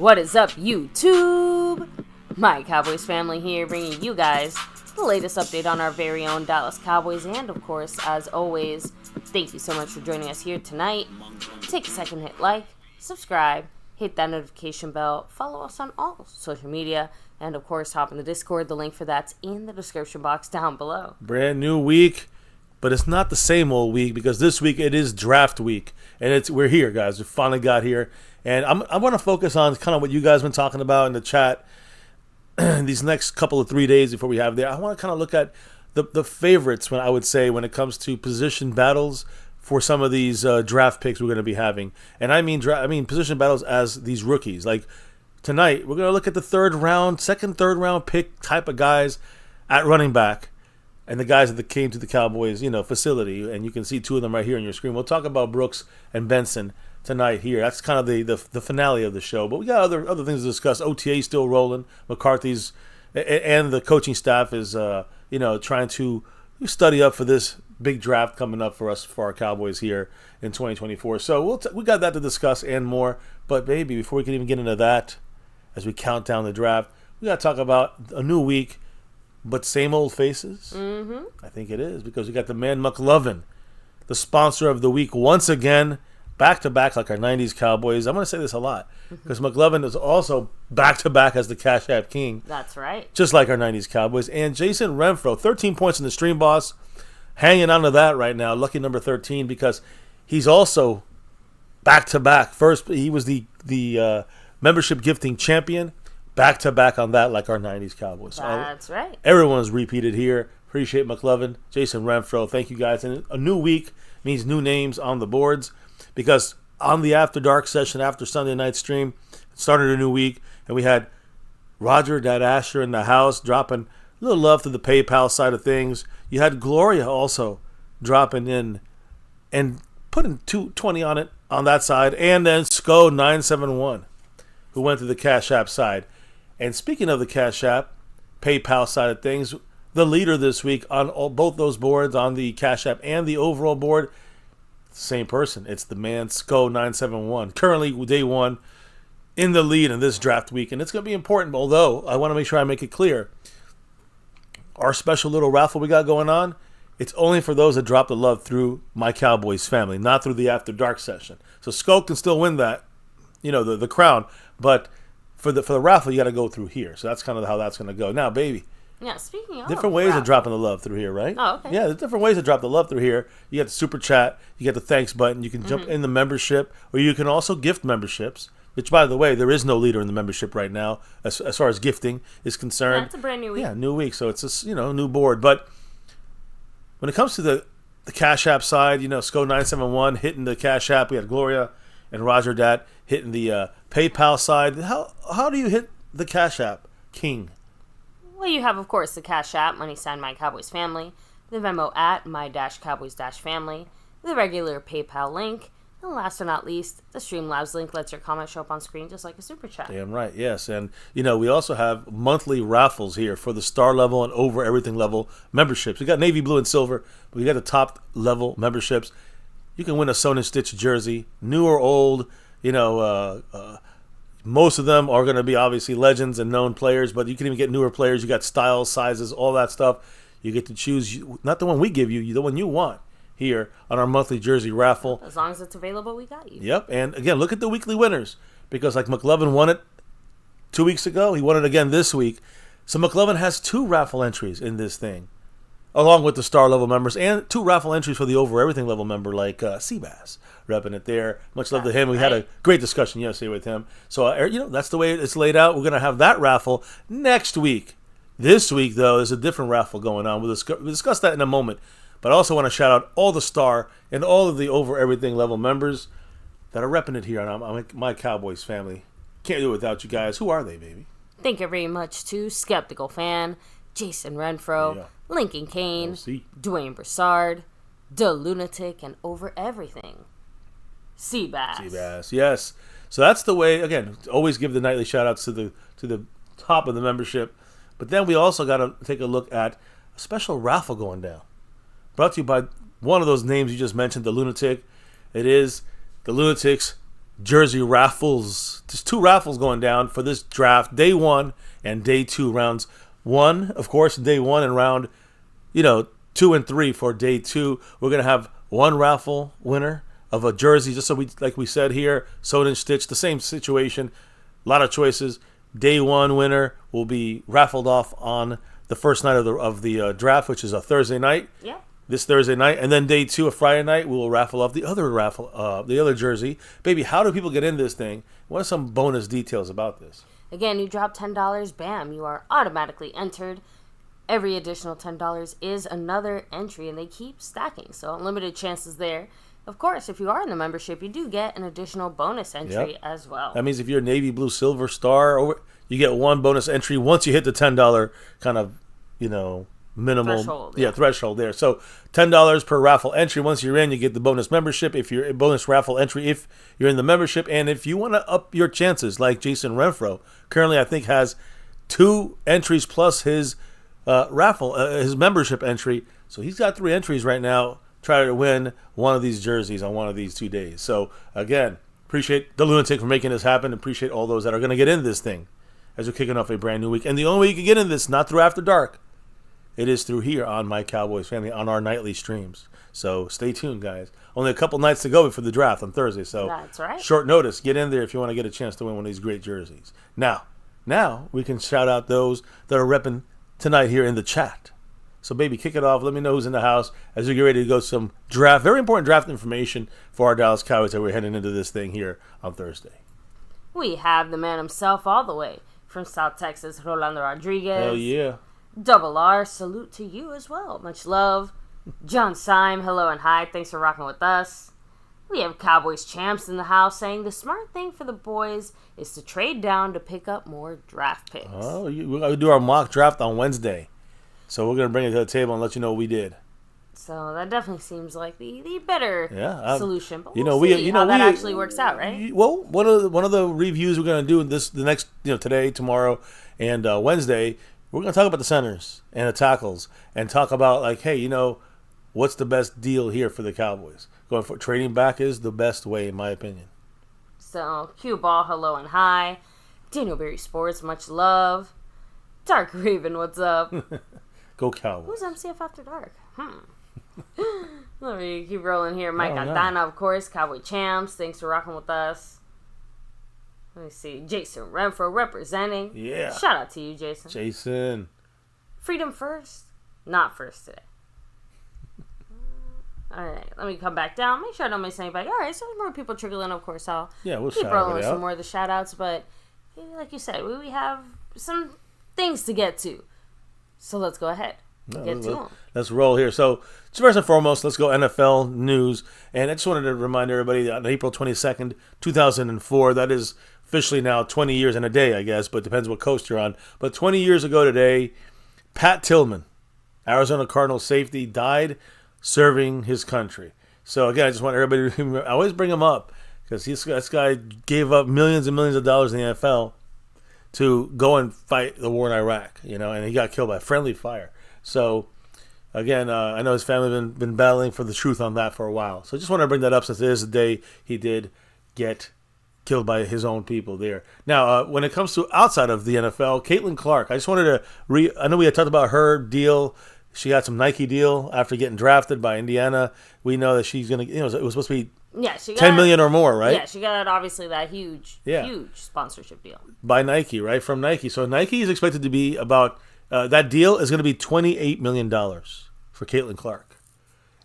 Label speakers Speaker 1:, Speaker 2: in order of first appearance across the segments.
Speaker 1: What is up, YouTube? My Cowboys family here, bringing you guys the latest update on our very own Dallas Cowboys. And of course, as always, thank you so much for joining us here tonight. Take a second, hit like, subscribe, hit that notification bell, follow us on all social media, and of course, hop in the Discord. The link for that's in the description box down below.
Speaker 2: Brand new week, but it's not the same old week because this week it is draft week, and we're here, guys. We finally got here, and I want to focus on kind of what you guys have been talking about in the chat these next couple of 3 days before we have there. I want to kind of look at the favorites when it comes to position battles for some of these draft picks we're going to be having, and I mean position battles as these rookies. Like tonight, we're going to look at the third round pick type of guys at running back. And the guys that came to the Cowboys, facility, and you can see two of them right here on your screen. We'll talk about Brooks and Benson tonight here. That's kind of the finale of the show. But we got other things to discuss. OTA still rolling. McCarthy's and the coaching staff is trying to study up for this big draft coming up for our Cowboys here in 2024. So we got that to discuss and more. But baby, before we can even get into that, as we count down the draft, we got to talk about a new week. But same old faces? Mm-hmm. I think it is, because we got the man McLovin, the sponsor of the week once again, back-to-back like our 90s Cowboys. I'm going to say this a lot, because McLovin is also back-to-back as the Cash App King.
Speaker 1: That's right.
Speaker 2: Just like our 90s Cowboys. And Jason Renfro, 13 points in the Stream Boss, hanging on to that right now, lucky number 13, because he's also back-to-back. First, he was the membership gifting champion. Back-to-back on that like our 90s Cowboys.
Speaker 1: That's right.
Speaker 2: Everyone's repeated here. Appreciate McLovin, Jason Renfro. Thank you, guys. And a new week means new names on the boards, because on the After Dark session after Sunday night stream, it started a new week, and we had Roger, Dad Asher in the house dropping a little love to the PayPal side of things. You had Gloria also dropping in and putting 220 on it on that side, and then SCO971, who went to the Cash App side. And speaking of the Cash App, PayPal side of things, the leader this week on both those boards, on the Cash App and the overall board, same person. It's the man SCO971, currently day one in the lead in this draft week. And it's going to be important, although I want to make sure I make it clear. Our special little raffle we got going on, it's only for those that drop the love through My Cowboys Family, not through the After Dark session. So SCO can still win that, the crown, but for the raffle, you got to go through here. So that's kind of how that's going to go. Now, baby.
Speaker 1: Yeah, speaking of
Speaker 2: different ways of dropping the love through here, right?
Speaker 1: Oh, okay.
Speaker 2: Yeah, there's different ways to drop the love through here. You got the super chat, you got the thanks button, you can jump in the membership, or you can also gift memberships, which, by the way, there is no leader in the membership right now as far as gifting is concerned.
Speaker 1: Yeah, it's a brand new week.
Speaker 2: Yeah, new week, so it's a new board. But when it comes to the Cash App side, SCO971 hitting the Cash App, we had Gloria and Roger Dat hitting the PayPal side. How do you hit the Cash App King?
Speaker 1: Well, you have, of course, the Cash App, money sign My Cowboys Family, the Venmo at My-Cowboys-Family, the regular PayPal link, and last but not least, the Streamlabs link lets your comment show up on screen just like a super chat.
Speaker 2: Damn right, yes. And, we also have monthly raffles here for the star level and over everything level memberships. We got navy blue and silver, but we got the top level memberships. You can win a Sewn and Stitch jersey, new or old. Most of them are going to be obviously legends and known players, but you can even get newer players. You got styles, sizes, all that stuff. You get to choose, not the one we give you, the one you want here on our monthly jersey raffle.
Speaker 1: As long as it's available, we got you.
Speaker 2: Yep, and again, look at the weekly winners, because like McLovin won it 2 weeks ago, he won it again this week. So McLovin has 2 raffle entries in this thing, along with the star level members, and 2 raffle entries for the over everything level member like Seabass repping it there. Much love to him. We had a great discussion yesterday with him. So that's the way it's laid out. We're going to have that raffle next week. This week, though, there's a different raffle going on. We'll discuss that in a moment. But I also want to shout out all the star and all of the over everything level members that are repping it here on My Cowboys Family. Can't do it without you guys. Who are they, baby?
Speaker 1: Thank you very much to Skeptical Fan, Jason Renfro, Lincoln Kane, Dwayne Broussard, The Lunatic, and over everything, Seabass.
Speaker 2: Yes. So that's the way. Again, always give the nightly shout outs to the top of the membership. But then we also got to take a look at a special raffle going down. Brought to you by one of those names you just mentioned, The Lunatic. It is The Lunatic's jersey raffles. There's 2 raffles going down for this draft, day 1 and day 2 rounds. 1, of course, day 1 and round, 2 and 3 for day 2. We're going to have 1 raffle winner of a jersey, just so like we said here, sewed and stitched, the same situation, a lot of choices. Day 1 winner will be raffled off on the first night of the draft, which is a Thursday night.
Speaker 1: Yeah.
Speaker 2: This Thursday night, and then day 2, a Friday night, we will raffle off the other jersey. Baby, how do people get in this thing? What are some bonus details about this?
Speaker 1: Again, you drop $10, bam, you are automatically entered. Every additional $10 is another entry, and they keep stacking, so unlimited chances there. Of course, if you are in the membership, you do get an additional bonus entry as well.
Speaker 2: That means if you're a Navy Blue Silver Star, you get 1 bonus entry once you hit the $10 kind of, minimal threshold there. So $10 per raffle entry. Once you're in, you get the bonus membership. If you're a bonus raffle entry, if you're in the membership, and if you want to up your chances, like Jason Renfro, currently I think has 2 entries plus his his membership entry. So he's got 3 entries right now. Try to win one of these jerseys on one of these 2 days. So again, appreciate the Lunatic for making this happen. Appreciate all those that are going to get in this thing as we're kicking off a brand new week. And the only way you can get in this, not through After Dark, it is through here on My Cowboys Family on our nightly streams. So stay tuned, guys. Only a couple nights to go before the draft on Thursday. So
Speaker 1: that's right.
Speaker 2: Short notice. Get in there if you want to get a chance to win one of these great jerseys. Now we can shout out those that are repping tonight here in the chat. So, baby, kick it off. Let me know who's in the house as we get ready to go some draft, very important draft information for our Dallas Cowboys that we're heading into this thing here on Thursday.
Speaker 1: We have the man himself all the way from South Texas, Rolando Rodriguez.
Speaker 2: Hell yeah.
Speaker 1: Double R, salute to you as well. Much love. John Syme, hello and hi. Thanks for rocking with us. We have Cowboys champs in the house saying the smart thing for the boys is to trade down to pick up more draft picks.
Speaker 2: Oh, we're going to do our mock draft on Wednesday. So we're going to bring it to the table and let you know what we did.
Speaker 1: So that definitely seems like the better solution. But
Speaker 2: we'll
Speaker 1: see how that actually works out, right?
Speaker 2: Well, one of the reviews we're going to do the next today, tomorrow, and Wednesday, we're going to talk about the centers and the tackles and talk about what's the best deal here for the Cowboys. Going for trading back is the best way, in my opinion.
Speaker 1: So Q Ball, hello and hi. Daniel Berry Sports, much love. Dark Raven, what's up?
Speaker 2: Go Cowboys.
Speaker 1: Who's MCF After Dark? Let me keep rolling here. Mike Aldana, of course. Cowboy Champs. Thanks for rocking with us. Let me see. Jason Renfro representing.
Speaker 2: Yeah.
Speaker 1: Shout out to you, Jason.
Speaker 2: Jason.
Speaker 1: Freedom first. Not first today. All right. Let me come back down. Make sure I don't miss anybody. All right. So there's more people trickling. Of course, I'll
Speaker 2: we'll
Speaker 1: keep rolling with some more of the shout outs. But like you said, we have some things to get to. So let's go ahead.
Speaker 2: Let's roll here. So, first and foremost, let's go NFL news. And I just wanted to remind everybody that on April 22nd, 2004, that is officially now 20 years and a day, I guess, but it depends what coast you're on. But 20 years ago today, Pat Tillman, Arizona Cardinals safety, died serving his country. So, again, I just want everybody to remember, I always bring him up because this guy gave up millions and millions of dollars in the NFL to go and fight the war in Iraq, and he got killed by friendly fire. So, again, I know his family been battling for the truth on that for a while. So I just want to bring that up since it is the day he did get killed by his own people there. Now, when it comes to outside of the NFL, Caitlin Clark, I just wanted to I know we had talked about her deal. She got some Nike deal after getting drafted by Indiana. We know that she's going to, it was supposed to be she got $10 million or more, right?
Speaker 1: Yeah, she got obviously that huge sponsorship deal.
Speaker 2: By Nike, right? From Nike. So Nike is expected to be about, that deal is going to be $28 million for Caitlin Clark.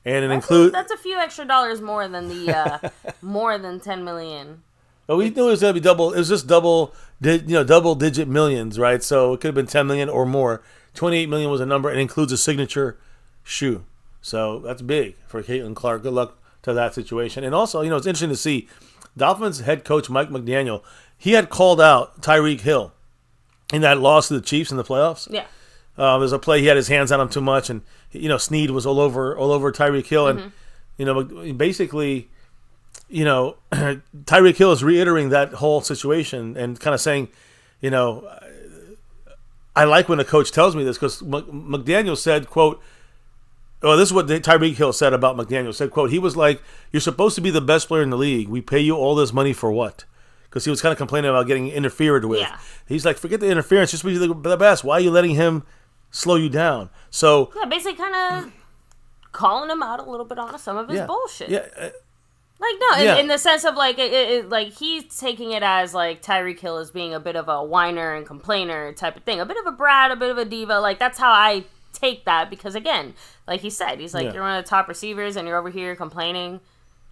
Speaker 2: And it includes...
Speaker 1: That's a few extra dollars more than the, more than $10 million.
Speaker 2: Well, we knew it was going to be double. It was just double-digit millions, right? So it could have been $10 million or more. $28 million was a number. It includes a signature shoe. So that's big for Caitlin Clark. Good luck to that situation. And also, it's interesting to see Dolphins head coach Mike McDaniel, he had called out Tyreek Hill in that loss to the Chiefs in the playoffs.
Speaker 1: Yeah.
Speaker 2: There's a play he had his hands on him too much, and Snead was all over Tyreek Hill, and basically, Tyreek Hill is reiterating that whole situation and kind of saying, I like when a coach tells me this because McDaniel said, quote, Well, this is what Tyreek Hill said about McDaniel. Said, quote, he was like, "You're supposed to be the best player in the league. We pay you all this money for what?" Because he was kind of complaining about getting interfered with.
Speaker 1: Yeah.
Speaker 2: He's like, forget the interference. Just be the best. Why are you letting him slow you down? So
Speaker 1: yeah, basically kind of calling him out a little bit on some of his bullshit.
Speaker 2: Yeah.
Speaker 1: Like, no, in the sense of, like, like, he's taking it as, like, Tyreek Hill as being a bit of a whiner and complainer type of thing. A bit of a brat, a bit of a diva. Like, that's how I take that. Because, again, like he said, he's like, you're one of the top receivers and you're over here complaining,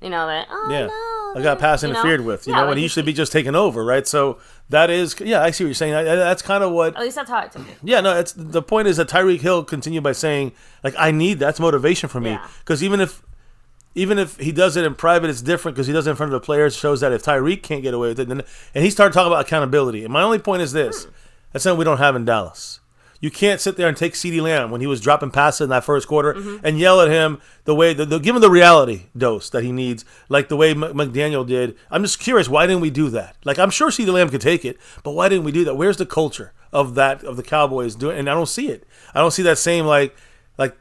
Speaker 1: you know, that, no.
Speaker 2: I got pass interfered with, you know, when he should be just taking over, right? So, that is, I see what you're saying. That's kind of what...
Speaker 1: At least that's how I took it.
Speaker 2: Yeah, no, the point is that Tyreek Hill continued by saying, like, I need that's motivation for me. Because even if he does it in private, it's different because he does it in front of the players. It shows that if Tyreek can't get away with it, and he started talking about accountability. And my only point is this: that's something we don't have in Dallas. You can't sit there and take CeeDee Lamb when he was dropping passes in that first quarter and yell at him the way give him the reality dose that he needs, like the way McDaniel did. I'm just curious, why didn't we do that? Like, I'm sure CeeDee Lamb could take it, but why didn't we do that? Where's the culture of the Cowboys doing? And I don't see it. I don't see that same like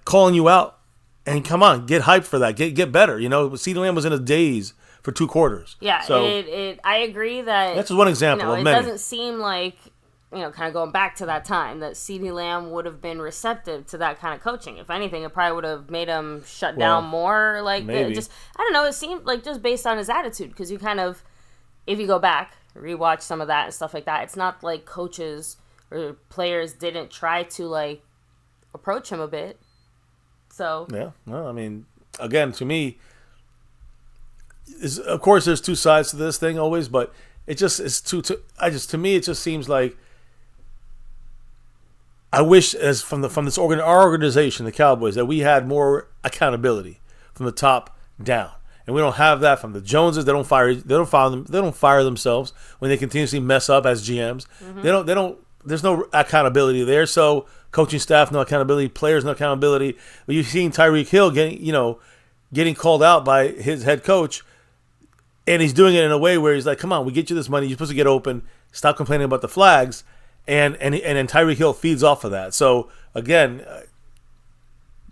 Speaker 2: calling you out. And come on, get hyped for that. Get better. You know, CeeDee Lamb was in a daze for 2 quarters.
Speaker 1: Yeah,
Speaker 2: so
Speaker 1: I agree that...
Speaker 2: That's just one example of many.
Speaker 1: It doesn't seem like, kind of going back to that time, that CeeDee Lamb would have been receptive to that kind of coaching. If anything, it probably would have made him shut down more. Like,
Speaker 2: maybe.
Speaker 1: I don't know, it seemed like just based on his attitude. Because you kind of, if you go back, rewatch some of that and stuff like that, it's not like coaches or players didn't try to, like, approach him a bit. So
Speaker 2: yeah, well, I mean, again, to me, of course, there's 2 sides to this thing always, but it just is to me, it just seems like I wish, as from our organization, the Cowboys, that we had more accountability from the top down, and we don't have that from the Joneses. They don't fire themselves when they continuously mess up as GMs. They don't. There's no accountability there. So coaching staff, no accountability. Players, no accountability. But you've seen Tyreek Hill getting called out by his head coach, and he's doing it in a way where he's like, "Come on, we get you this money. You're supposed to get open. Stop complaining about the flags." And then Tyreek Hill feeds off of that. So again,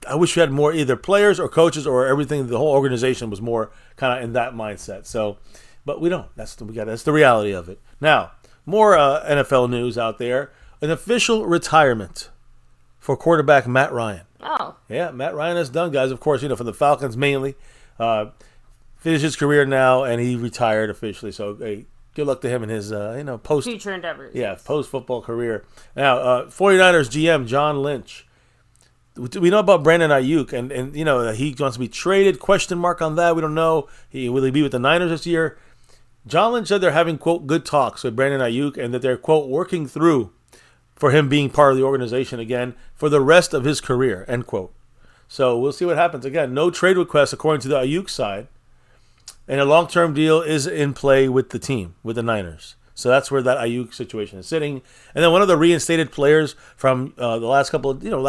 Speaker 2: I wish we had more either players or coaches or everything. The whole organization was more kind of in that mindset. So, but we don't. That's the reality of it. Now, more NFL news out there. An official retirement for quarterback Matt Ryan.
Speaker 1: Oh. Yeah,
Speaker 2: Matt Ryan is done, guys. Of course, from the Falcons mainly. Finished his career now, and he retired officially. So, hey, good luck to him in his, post...
Speaker 1: future endeavors.
Speaker 2: Yeah, post-football career. Now, 49ers GM John Lynch. We know about Brandon Ayuk, and he wants to be traded. Question mark on that. We don't know. Will he be with the Niners this year? John Lynch said they're having, quote, good talks with Brandon Ayuk and that they're, quote, working through for him being part of the organization again for the rest of his career, end quote. So we'll see what happens. Again, no trade requests according to the Ayuk side. And a long-term deal is in play with the team, with the Niners. So that's where that Ayuk situation is sitting. And then one of the reinstated players from the last couple of, middle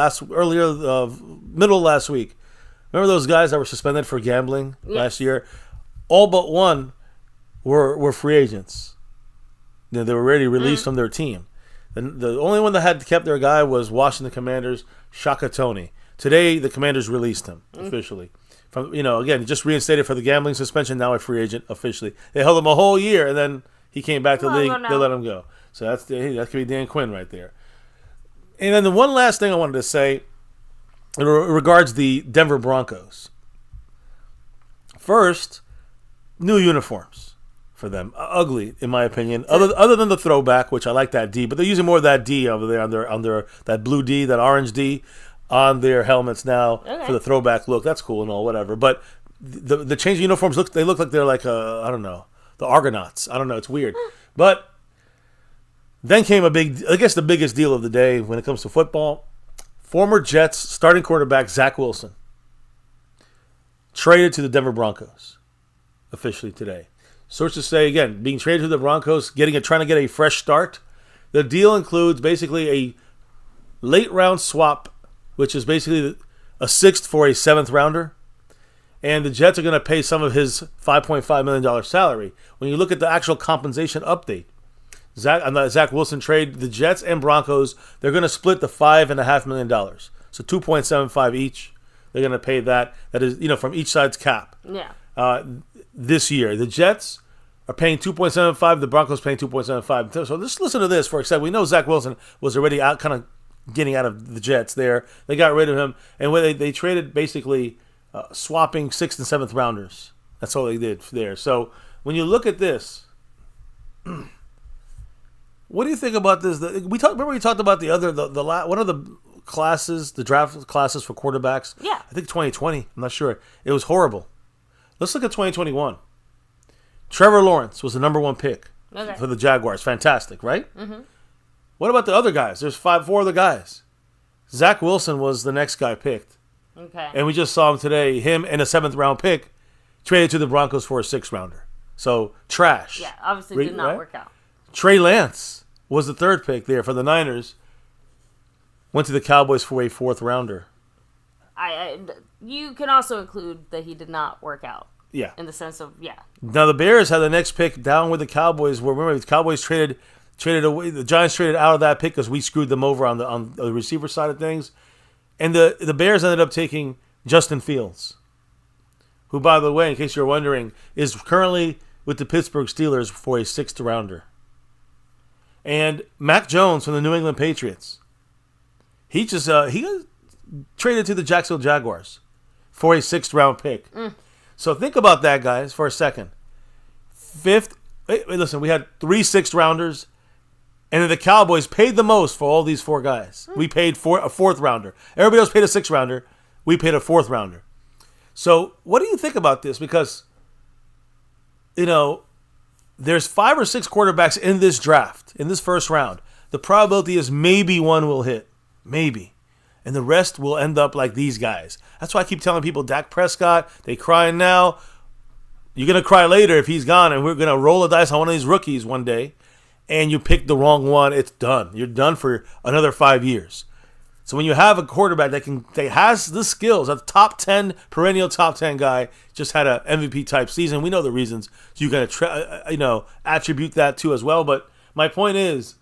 Speaker 2: of last week. Remember those guys that were suspended for gambling last year? All but one were free agents. They were already released from their team. The only one that had kept their guy was Washington Commanders' Shaka Toney. Today, the Commanders released him officially. From again, just reinstated for the gambling suspension. Now a free agent officially. They held him a whole year, and then he came back to the league. They let him go. So that could be Dan Quinn right there. And then the one last thing I wanted to say in regards the Denver Broncos. First, new uniforms for them. Ugly, in my opinion. Other than the throwback, which I like that D, but they're using more of that D over there on their that blue D, that orange D on their helmets now for the throwback look. That's cool and all, whatever. But the change of uniforms look like they're like I don't know, the Argonauts. I don't know. It's weird. But then came the biggest deal of the day when it comes to football. Former Jets starting quarterback Zach Wilson traded to the Denver Broncos officially today. Sources say, again, being traded to the Broncos, trying to get a fresh start. The deal includes basically a late round swap, which is basically a 6th for a 7th rounder. And the Jets are going to pay some of his $5.5 million salary. When you look at the actual compensation update, on the Zach Wilson trade, the Jets and Broncos, they're going to split the $5.5 million. So $2.75 each. They're going to pay that. That is, from each side's cap.
Speaker 1: Yeah.
Speaker 2: This year, the Jets are paying 2.75. The Broncos paying 2.75. So let's listen to this for a second. We know Zach Wilson was already out, kind of getting out of the Jets there. They got rid of him, and when they traded basically swapping 6th and 7th rounders. That's all they did there. So when you look at this, what do you think about this? Remember we talked about one of the classes, the draft classes for quarterbacks?
Speaker 1: Yeah.
Speaker 2: I think 2020. I'm not sure. It was horrible. Let's look at 2021. Trevor Lawrence was the number 1 pick for the Jaguars. Fantastic, right? Mm-hmm. What about the other guys? There's 4 other guys. Zach Wilson was the next guy picked.
Speaker 1: Okay.
Speaker 2: And we just saw him today, him and a 7th round pick traded to the Broncos for a 6th rounder. So, trash.
Speaker 1: Yeah, obviously did not work out.
Speaker 2: Trey Lance was the 3rd pick there for the Niners. Went to the Cowboys for a 4th rounder.
Speaker 1: You can also include that he did not work out.
Speaker 2: Yeah.
Speaker 1: In the sense of,
Speaker 2: Now, the Bears had the next pick down with the Cowboys. Where remember, the Cowboys traded away. The Giants traded out of that pick because we screwed them over on the receiver side of things. And the Bears ended up taking Justin Fields, who, by the way, in case you're wondering, is currently with the Pittsburgh Steelers for a 6th rounder. And Mac Jones from the New England Patriots, he got traded to the Jacksonville Jaguars for a 6th round pick. So think about that, guys, for a second. 5th, listen, we had 3 6th rounders, and then the Cowboys paid the most for all these 4 guys. We paid a 4th rounder. Everybody else paid a 6th rounder. We paid a 4th rounder. So what do you think about this? Because, there's 5 or 6 quarterbacks in this draft, in this first round. The probability is maybe one will hit. Maybe. And the rest will end up like these guys. That's why I keep telling people, Dak Prescott, they crying now. You're going to cry later if he's gone, and we're going to roll a dice on one of these rookies one day, and you pick the wrong one, it's done. You're done for another 5 years. So when you have a quarterback that has the skills, a perennial top 10 guy, just had an MVP type season. We know the reasons. So you got to attribute that to as well. But my point is,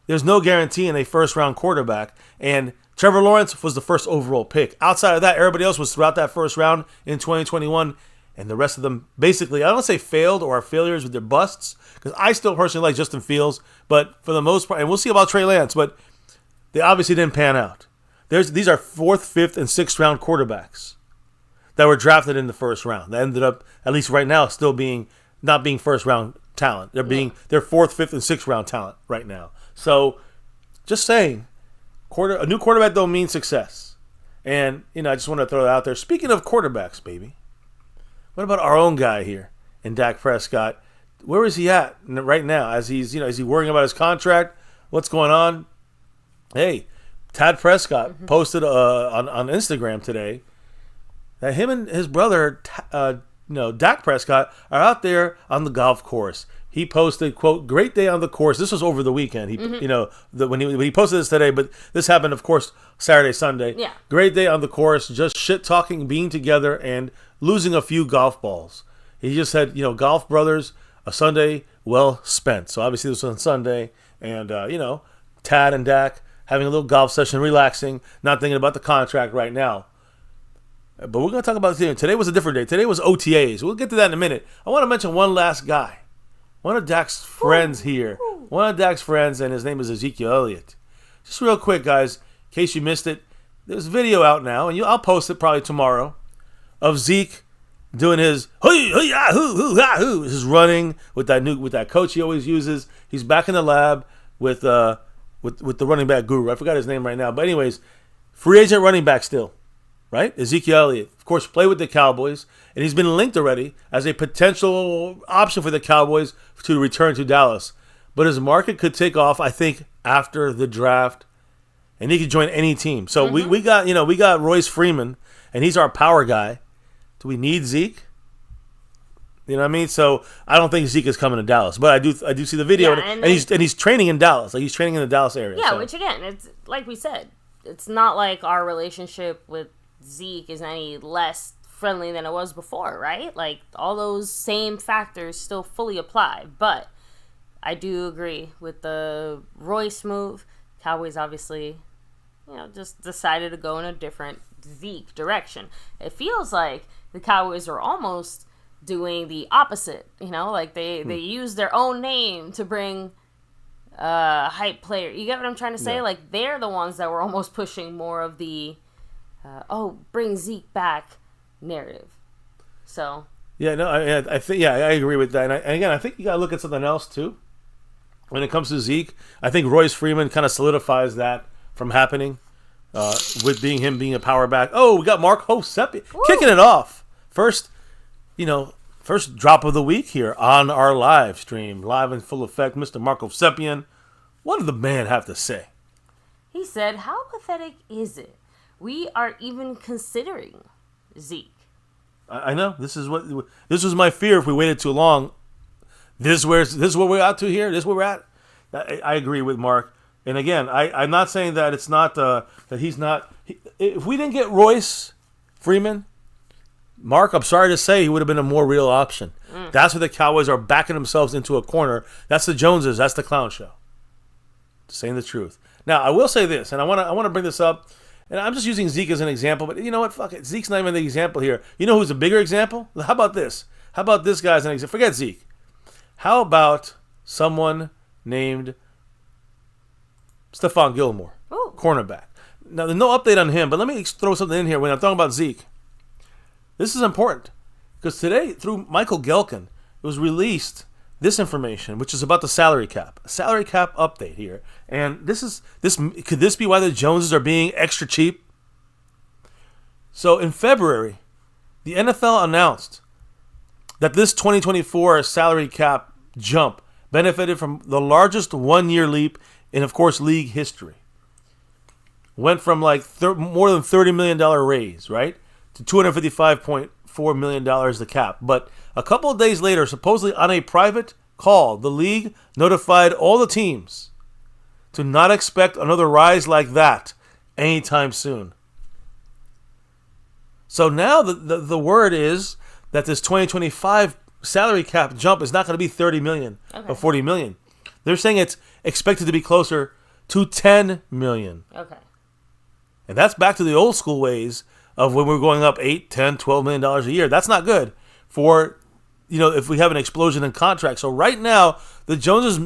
Speaker 2: there's no guarantee in a first round quarterback. And Trevor Lawrence was the first overall pick. Outside of that, everybody else was throughout that first round in 2021. And the rest of them basically, I don't say failed or are failures with their busts, because I still personally like Justin Fields. But for the most part, and we'll see about Trey Lance, but they obviously didn't pan out. These are 4th, 5th, and 6th round quarterbacks that were drafted in the first round. That ended up, at least right now, still not being first round talent. They're 4th, 5th, and 6th round talent right now. So, just saying, a new quarterback don't mean success. And I just want to throw that out there. Speaking of quarterbacks, baby, what about our own guy here in Dak Prescott? Where is he at right now? As is he worrying about his contract? What's going on? Hey, Tad Prescott posted on Instagram today that him and his brother, Dak Prescott, are out there on the golf course. He posted, quote, "Great day on the course." This was over the weekend. When he posted this today, but this happened, of course, Saturday, Sunday.
Speaker 1: Yeah.
Speaker 2: Great day on the course, just shit talking, being together, and losing a few golf balls. He just said, golf brothers, a Sunday well spent. So obviously this was on Sunday, and Tad and Dak having a little golf session, relaxing, not thinking about the contract right now. But we're going to talk about this. Today was a different day. Today was OTAs. We'll get to that in a minute. I want to mention one last guy. One of Dak's friends here. One of Dak's friends, and his name is Ezekiel Elliott. Just real quick, guys, in case you missed it, there's a video out now, and I'll post it probably tomorrow, of Zeke doing his his running with that coach he always uses. He's back in the lab with the running back guru. I forgot his name right now. But anyways, free agent running back still, right? Ezekiel Elliott. Of course, played with the Cowboys, and he's been linked already as a potential option for the Cowboys to return to Dallas. But his market could take off, I think, after the draft, and he could join any team. So we got Royce Freeman, and he's our power guy. Do we need Zeke? You know what I mean? So I don't think Zeke is coming to Dallas, but I do see the video, and he's training in Dallas. Like, he's training in the Dallas area.
Speaker 1: Yeah,
Speaker 2: so.
Speaker 1: Which again, it's like we said, it's not like our relationship with Zeke is any less friendly than it was before, right? Like, all those same factors still fully apply. But I do agree with the Royce move. Cowboys obviously, just decided to go in a different Zeke direction. It feels like the Cowboys are almost doing the opposite. Like they use their own name to bring hype player. You get what I'm trying to say?
Speaker 2: Yeah.
Speaker 1: Like they're the ones that were almost pushing more of the bring Zeke back narrative. So
Speaker 2: yeah, no, I think I agree with that. And again, I think you got to look at something else too. When it comes to Zeke, I think Royce Freeman kind of solidifies that from happening with him being a power back. Oh, we got Marco Seppi kicking it off. First drop of the week here on our live stream, live in full effect. Mr. Marco Seppian, what did the man have to say?
Speaker 1: He said, "How pathetic is it? We are even considering Zeke."
Speaker 2: I know this was my fear if we waited too long. This is where we're at to here. This is where we're at. I agree with Mark. And again, I'm not saying that it's not that he's not. If we didn't get Royce Freeman, Mark, I'm sorry to say, he would have been a more real option. That's where the Cowboys are backing themselves into a corner. That's the Joneses. That's the clown show. Saying the truth. Now, I will say this, and I want to bring this up, and I'm just using Zeke as an example, but you know what? Fuck it. Zeke's not even the example here. You know who's a bigger example? How about this? How about this guy as an example? Forget Zeke. How about someone named Stephon Gilmore, cornerback? Now, there's no update on him, but let me throw something in here when I'm talking about Zeke. This is important because today, through Michael Gelkin, it was released this information, which is about the salary cap. A salary cap update here. And could this be why the Joneses are being extra cheap? So in February, the NFL announced that this 2024 salary cap jump benefited from the largest one-year leap in, of course, league history. Went from like more than $30 million raise, right, to $255.4 million the cap. But a couple of days later, supposedly on a private call, the league notified all the teams to not expect another rise like that anytime soon. So now the word is that this 2025 salary cap jump is not going to be $30 million or $40 million. They're saying it's expected to be closer to $10 million.
Speaker 1: Okay.
Speaker 2: And that's back to the old school ways of when we're going up $8, $10, $12 million a year. That's not good for, if we have an explosion in contracts. So right now, the Joneses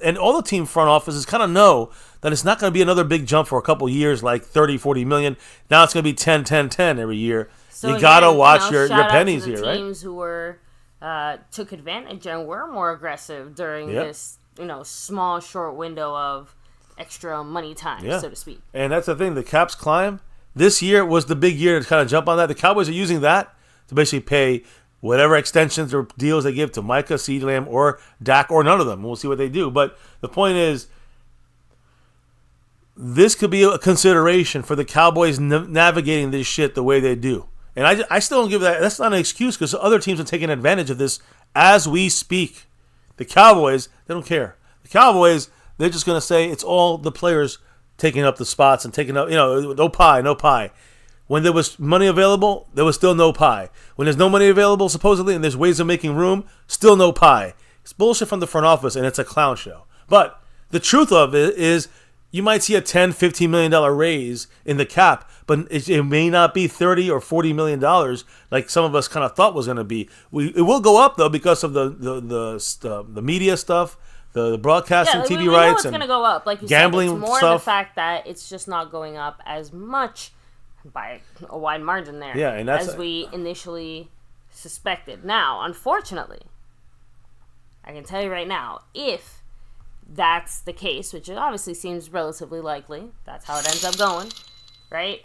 Speaker 2: and all the team front offices kind of know that it's not going to be another big jump for a couple years, like 30, 40 million. Now it's going to be 10, 10, 10 every year. So you got to watch your pennies here, right?
Speaker 1: Teams who took advantage and were more aggressive during this, small, short window of extra money time, so to speak. And
Speaker 2: that's the thing. The cap's climb this year was the big year to kind of jump on that. The Cowboys are using that to basically pay whatever extensions or deals they give to Micah, CeeDee Lamb, or Dak, or none of them. We'll see what they do. But the point is, this could be a consideration for the Cowboys navigating this shit the way they do. And I still don't give that. That's not an excuse because other teams are taking advantage of this as we speak. The Cowboys, they don't care. The Cowboys, they're just going to say it's all the players taking up the spots and taking up, no pie, no pie. When there was money available, there was still no pie. When there's no money available, supposedly, and there's ways of making room, still no pie. It's bullshit from the front office, and it's a clown show. But the truth of it is you might see a $10, $15 million raise in the cap, but it may not be $30 or $40 million like some of us kind of thought was going to be. It will go up, though, because of the media stuff, the broadcasting, TV
Speaker 1: we
Speaker 2: rights,
Speaker 1: know it's going to go up. Like you
Speaker 2: gambling
Speaker 1: said, it's more
Speaker 2: stuff.
Speaker 1: the fact that it's just not going up as much by a wide margin there as we initially suspected. Now, unfortunately, I can tell you right now, if that's the case, which it obviously seems relatively likely, that's how it ends up going, right?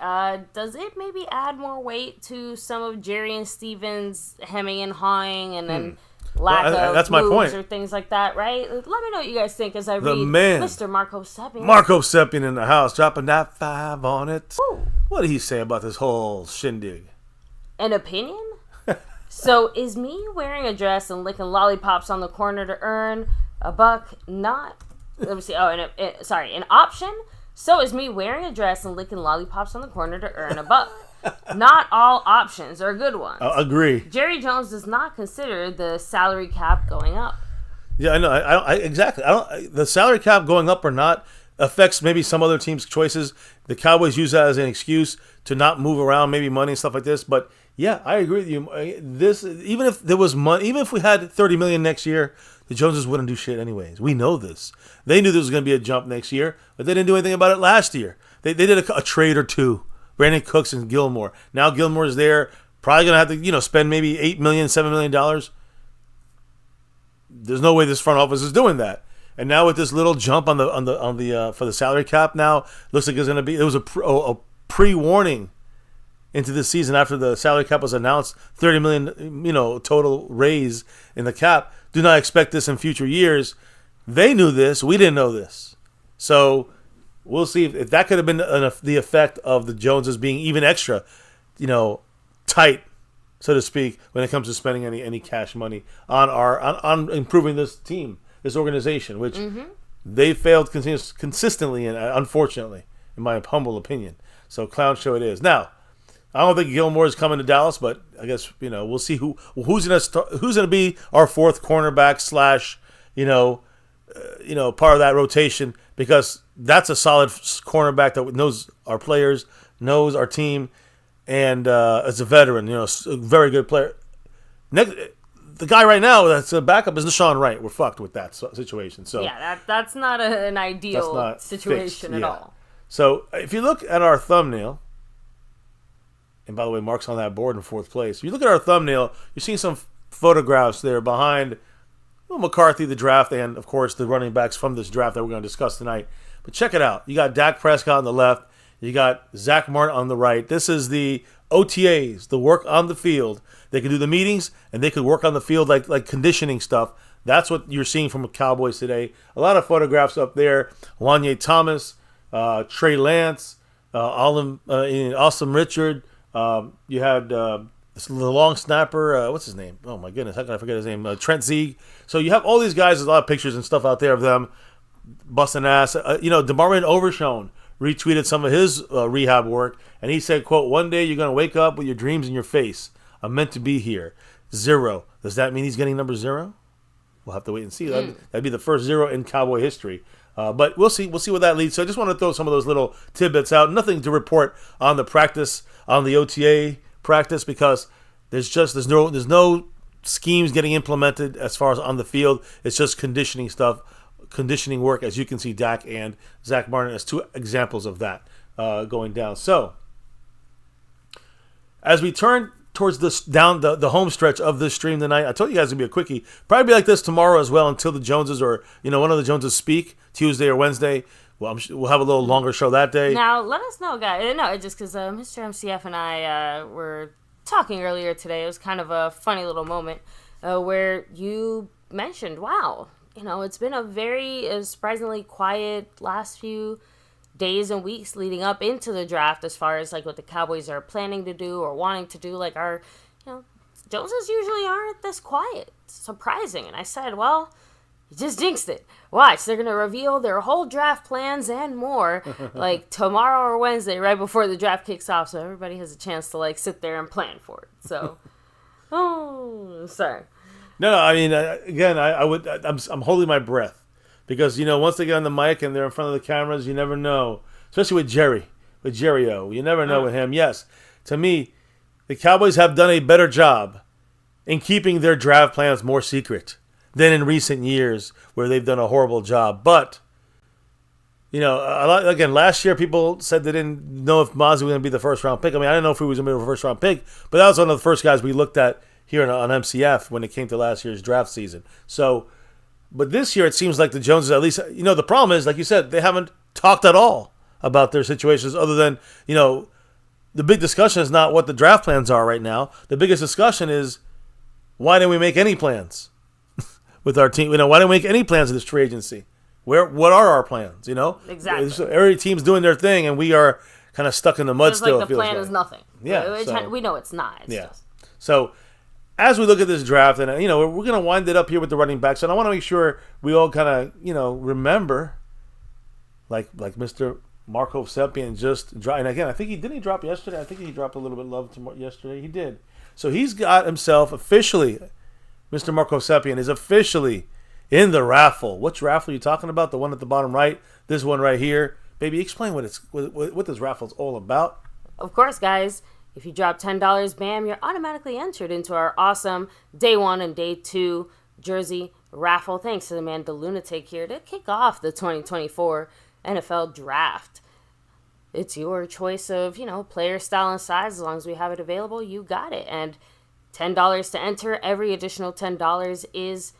Speaker 1: Does it maybe add more weight to some of Jerry and Steven's hemming and hawing and then lack of
Speaker 2: that's my point.
Speaker 1: or things like that, right? Let me know what you guys think as I read Mr. Marco Seppian.
Speaker 2: Marco Seppian in the house, dropping that 5 on it.
Speaker 1: Ooh.
Speaker 2: What did he say about this whole shindig?
Speaker 1: An opinion? So, is me wearing a dress and licking lollipops on the corner to earn a buck not... Let me see. Oh, an option? So, is me wearing a dress and licking lollipops on the corner to earn a buck? Not all options are good ones.
Speaker 2: Agree.
Speaker 1: Jerry Jones does not consider the salary cap going up.
Speaker 2: Yeah, I know. Exactly. The salary cap going up or not, affects maybe some other teams' choices. The Cowboys use that as an excuse to not move around, maybe money and stuff like this. But yeah, I agree with you. This, even if there was money, even if we had $30 million next year, the Joneses wouldn't do shit anyways. We know this. They knew there was going to be a jump next year, but they didn't do anything about it last year. They did a trade or two. Brandon Cooks and Gilmore. Now Gilmore's there, probably going to have to spend maybe $8 million, $7 million. There's no way this front office is doing that. And now with this little jump on the for the salary cap, now looks like it was a pre-warning into this season after the salary cap was announced. $30 million, total raise in the cap. Do not expect this in future years. They knew this. We didn't know this. So we'll see if that could have been the effect of the Joneses being even extra, tight, so to speak, when it comes to spending any cash money on improving this team, this organization, which they failed consistently and unfortunately, in my humble opinion. So clown show it is. Now, I don't think Gilmore is coming to Dallas, but I guess we'll see who's gonna be our fourth cornerback / part of that rotation, because that's a solid cornerback that knows our players, knows our team, and is a veteran. A very good player. The guy right now that's a backup is Deshaun Wright. We're fucked with that situation. So
Speaker 1: yeah, that's not an ideal situation at all.
Speaker 2: So if you look at our thumbnail, and by the way, Mark's on that board in fourth place. If you look at our thumbnail, you're seeing some photographs there behind McCarthy, the draft, and of course the running backs from this draft that we're going to discuss tonight. But check it out. You got Dak Prescott on the left. You got Zach Martin on the right. This is the OTAs, the work on the field. They can do the meetings, and they could work on the field like conditioning stuff. That's what you're seeing from the Cowboys today. A lot of photographs up there. Wanye Thomas, Trey Lance, Awesome Richard. You had the long snapper. What's his name? Oh, my goodness. How can I forget his name? Trent Zieg. So you have all these guys. There's a lot of pictures and stuff out there of them busting ass. DeMarvin Overshown retweeted some of his rehab work, and he said, quote, "One day you're going to wake up with your dreams in your face. I'm meant to be here. 0. Does that mean he's getting number 0? We'll have to wait and see. That'd be the first 0 in Cowboy history. But we'll see. We'll see where that leads. So I just want to throw some of those little tidbits out. Nothing to report on the practice, on the OTA practice, because there's no schemes getting implemented as far as on the field. It's just conditioning stuff, conditioning work, as you can see Dak and Zach Martin as two examples of that going down. So as we turn towards this down the home stretch of this stream tonight, I told you guys it'd be a quickie. Probably be like this tomorrow as well until the Joneses or one of the Joneses speak Tuesday or Wednesday. Well, we'll have a little longer show that day.
Speaker 1: Now let us know, guys. No, just because Mr. MCF and I were talking earlier today. It was kind of a funny little moment where you mentioned, wow, it's been a very surprisingly quiet last few days and weeks leading up into the draft as far as like what the Cowboys are planning to do or wanting to do. Like our, Joneses usually aren't this quiet. It's surprising. And I said, well, you just jinxed it. Watch, they're going to reveal their whole draft plans and more like tomorrow or Wednesday right before the draft kicks off, so everybody has a chance to like sit there and plan for it. So, sorry.
Speaker 2: No, I mean, again, I'm holding my breath. Because, once they get on the mic and they're in front of the cameras, you never know. Especially with Jerry-O. You never know with him. Yes, to me, the Cowboys have done a better job in keeping their draft plans more secret than in recent years where they've done a horrible job. But, again, last year people said they didn't know if Mozzie was going to be the first-round pick. I mean, I didn't know if he was going to be the first-round pick, but that was one of the first guys we looked at here on MCF when it came to last year's draft season. So, but this year, it seems like the Joneses, at least, the problem is, like you said, they haven't talked at all about their situations other than, the big discussion is not what the draft plans are right now. The biggest discussion is, why didn't we make any plans with our team? Why didn't we make any plans in this free agency? What are our plans,
Speaker 1: Exactly.
Speaker 2: So every team's doing their thing, and we are kind of stuck in the mud
Speaker 1: it's
Speaker 2: still.
Speaker 1: Like the plan is nothing.
Speaker 2: Yeah.
Speaker 1: We know it's not.
Speaker 2: So, as we look at this draft, and we're going to wind it up here with the running backs, and I want to make sure we all kind of remember, like Mr. Marco Sepien just dropped. And again, I think he drop yesterday. I think he dropped a little bit of love yesterday. He did. So he's got himself officially. Mr. Marco Sepien is officially in the raffle. Which raffle are you talking about? The one at the bottom right? This one right here? Baby, explain what this raffle is all about.
Speaker 1: Of course, guys. If you drop $10, bam, you're automatically entered into our awesome Day 1 and Day 2 jersey raffle. Thanks to the man, the Lunatic, here to kick off the 2024 NFL Draft. It's your choice of, player style and size. As long as we have it available, you got it. And $10 to enter. Every additional $10 is,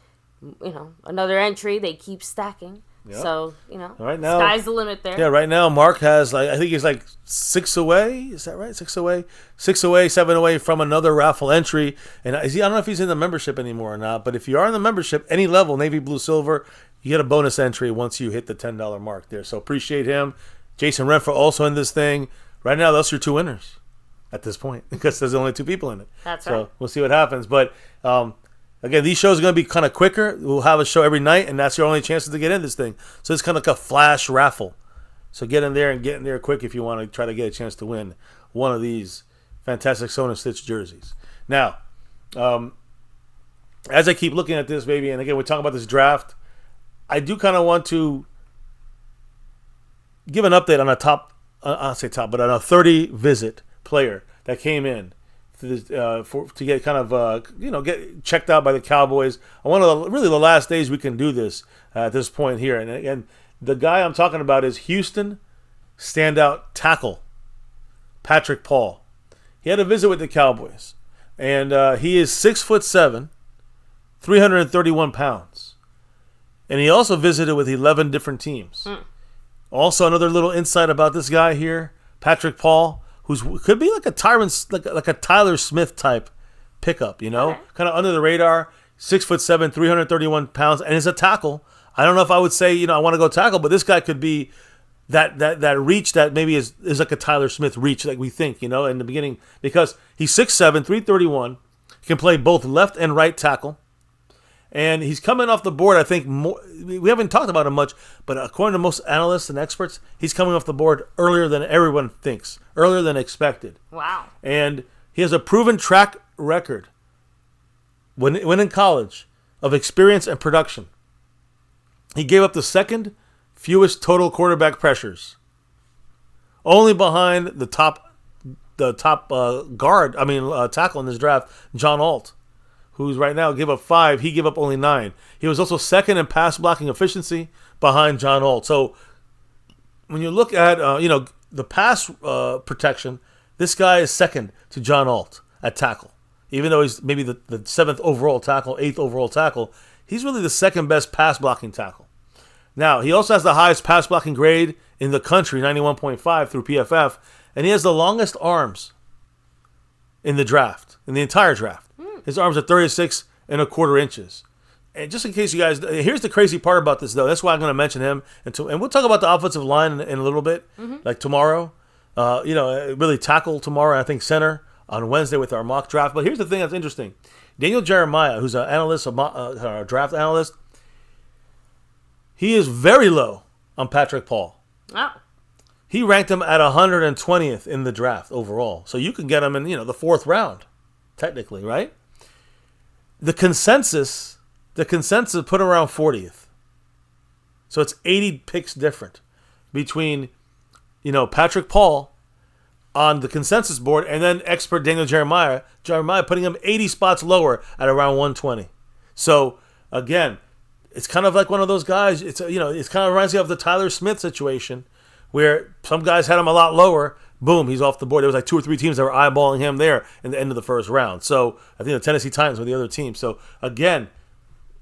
Speaker 1: another entry. They keep stacking. Yep. So,
Speaker 2: right now,
Speaker 1: sky's the limit there.
Speaker 2: Yeah, right now, Mark has, I think he's 6 away. Is that right? 6 away? 6 away, 7 away from another raffle entry. And I don't know if he's in the membership anymore or not, but if you are in the membership, any level, Navy, Blue, Silver, you get a bonus entry once you hit the $10 mark there. So appreciate him. Jason Renfro also in this thing. Right now, those are 2 winners at this point because there's only 2 people in it.
Speaker 1: That's
Speaker 2: right.
Speaker 1: So
Speaker 2: we'll see what happens. But, again, these shows are going to be kind of quicker. We'll have a show every night, and that's your only chance to get in this thing. So it's kind of like a flash raffle. So get in there and get in there quick if you want to try to get a chance to win one of these fantastic Sewn and Stitch jerseys. Now, as I keep looking at this, baby, and again, we're talking about this draft, I do kind of want to give an update on on a 30 visit player that came in to get kind of get checked out by the Cowboys on one of the last days we can do this at this point here. And again, the guy I'm talking about is Houston standout tackle Patrick Paul. He had a visit with the Cowboys, and he is 6'7", 331 pounds, and he also visited with 11 different teams. Also, another little insight about this guy here, Patrick Paul, who could be like a like a Tyler Smith type pickup, kind of under the radar, 6'7", 331 pounds, and is a tackle. I don't know if I would say, I want to go tackle, but this guy could be that reach that maybe is like a Tyler Smith reach, like we think, in the beginning, because he's 6'7", 331, can play both left and right tackle. And he's coming off the board, I think, more. We haven't talked about him much, but according to most analysts and experts, he's coming off the board earlier than everyone thinks, earlier than expected.
Speaker 1: Wow.
Speaker 2: And he has a proven track record when in college of experience and production. He gave up the second fewest total quarterback pressures, only behind the top tackle in this draft, John Alt, who's right now give up 5. He gave up only 9. He was also second in pass blocking efficiency behind John Alt. So when you look at the pass protection, this guy is second to John Alt at tackle. Even though he's maybe the 7th overall tackle, 8th overall tackle, he's really the second best pass blocking tackle. Now, he also has the highest pass blocking grade in the country, 91.5 through PFF, and he has the longest arms in the entire draft. His arms are 36 1/4 inches. And just in case you guys, here's the crazy part about this, though. That's why I'm going to mention him. And we'll talk about the offensive line in a little bit, like tomorrow. Really tackle tomorrow, I think center on Wednesday with our mock draft. But here's the thing that's interesting. Daniel Jeremiah, who's an analyst, a draft analyst, he is very low on Patrick Paul.
Speaker 1: Oh.
Speaker 2: He ranked him at 120th in the draft overall. So you can get him in, the 4th round, technically, right? The consensus put him around 40th. So it's 80 picks different between, Patrick Paul on the consensus board and then expert Daniel Jeremiah putting him 80 spots lower at around 120. So, again, it's kind of like one of those guys. It's kind of reminds you of the Tyler Smith situation where some guys had him a lot lower. Boom, he's off the board. There was like 2 or 3 teams that were eyeballing him there in the end of the first round. So I think the Tennessee Titans were the other team. So again,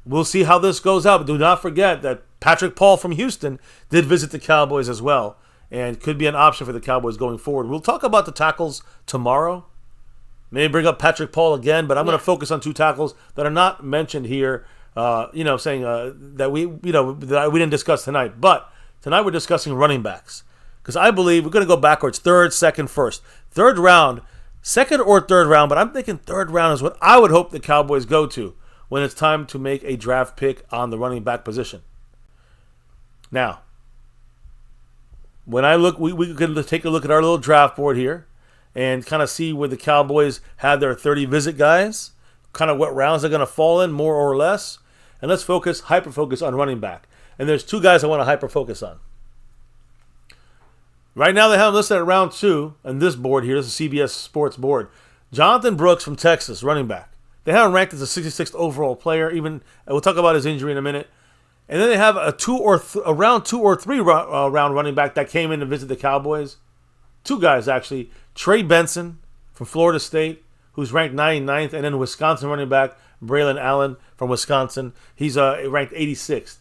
Speaker 2: we'll see how this goes out. But do not forget that Patrick Paul from Houston did visit the Cowboys as well and could be an option for the Cowboys going forward. We'll talk about the tackles tomorrow. Maybe bring up Patrick Paul again, but I'm going to focus on 2 tackles that are not mentioned here. Saying that we didn't discuss tonight. But tonight we're discussing running backs. Because I believe we're going to go backwards, 3rd, 2nd, 1st. 3rd round, 2nd or 3rd round, but I'm thinking 3rd round is what I would hope the Cowboys go to when it's time to make a draft pick on the running back position. Now, when I look, we can take a look at our little draft board here and kind of see where the Cowboys had their 30 visit guys, kind of what rounds they're going to fall in, more or less. and let's hyper focus on running back. And there's two guys I want to hyper focus on. Right now they have him listed at round 2 on this board here. This is CBS Sports board. Jonathan Brooks from Texas, running back. They have him ranked as a 66th overall player. We'll talk about his injury in a minute. And then they have a round 2 or 3 round running back that came in to visit the Cowboys. Two guys, actually. Trey Benson from Florida State, who's ranked 99th, and then Wisconsin running back Braylon Allen from Wisconsin. He's ranked 86th.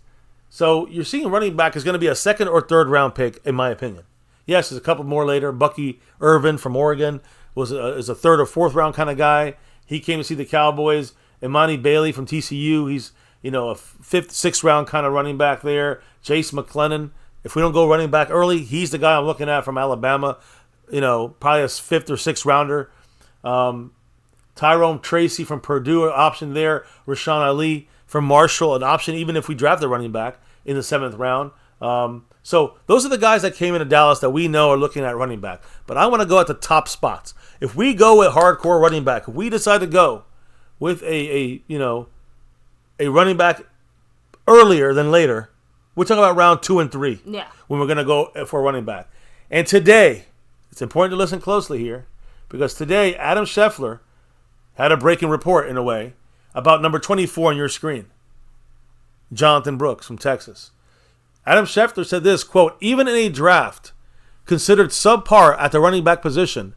Speaker 2: So you're seeing running back is going to be a 2nd or 3rd round pick, in my opinion. Yes, there's a couple more later. Bucky Irvin from Oregon is a 3rd or 4th round kind of guy. He came to see the Cowboys. Imani Bailey from TCU, he's a 5th, 6th round kind of running back there. Jace McClellan. If we don't go running back early, he's the guy I'm looking at from Alabama. Probably a 5th or 6th rounder. Tyrone Tracy from Purdue, an option there. Rashawn Ali from Marshall, an option even if we draft the running back in the 7th round. So those are the guys that came into Dallas that we know are looking at running back. But I want to go at the top spots. If we go with hardcore running back, if we decide to go with a running back earlier than later, we're talking about round 2 and 3.
Speaker 1: Yeah.
Speaker 2: When we're going to go for a running back. And today, it's important to listen closely here, because today Adam Scheffler had a breaking report in a way about number 24 on your screen, Jonathan Brooks from Texas. Adam Scheffler said this, quote, even in a draft considered subpar at the running back position,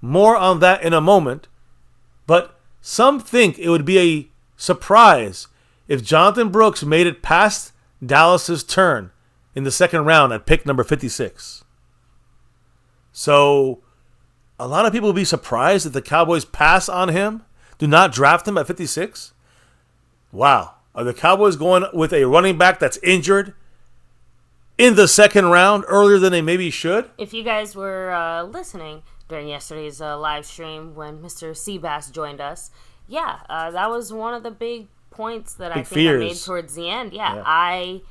Speaker 2: more on that in a moment, but some think it would be a surprise if Jonathan Brooks made it past Dallas's turn in the 2nd round at pick number 56. So a lot of people will be surprised if the Cowboys pass on him, do not draft him at 56. Wow. Are the Cowboys going with a running back that's injured in the 2nd round earlier than they maybe should?
Speaker 1: If you guys were listening during yesterday's live stream when Mr. Seabass joined us, that was one of the big points that I think I made towards the end. Yeah, I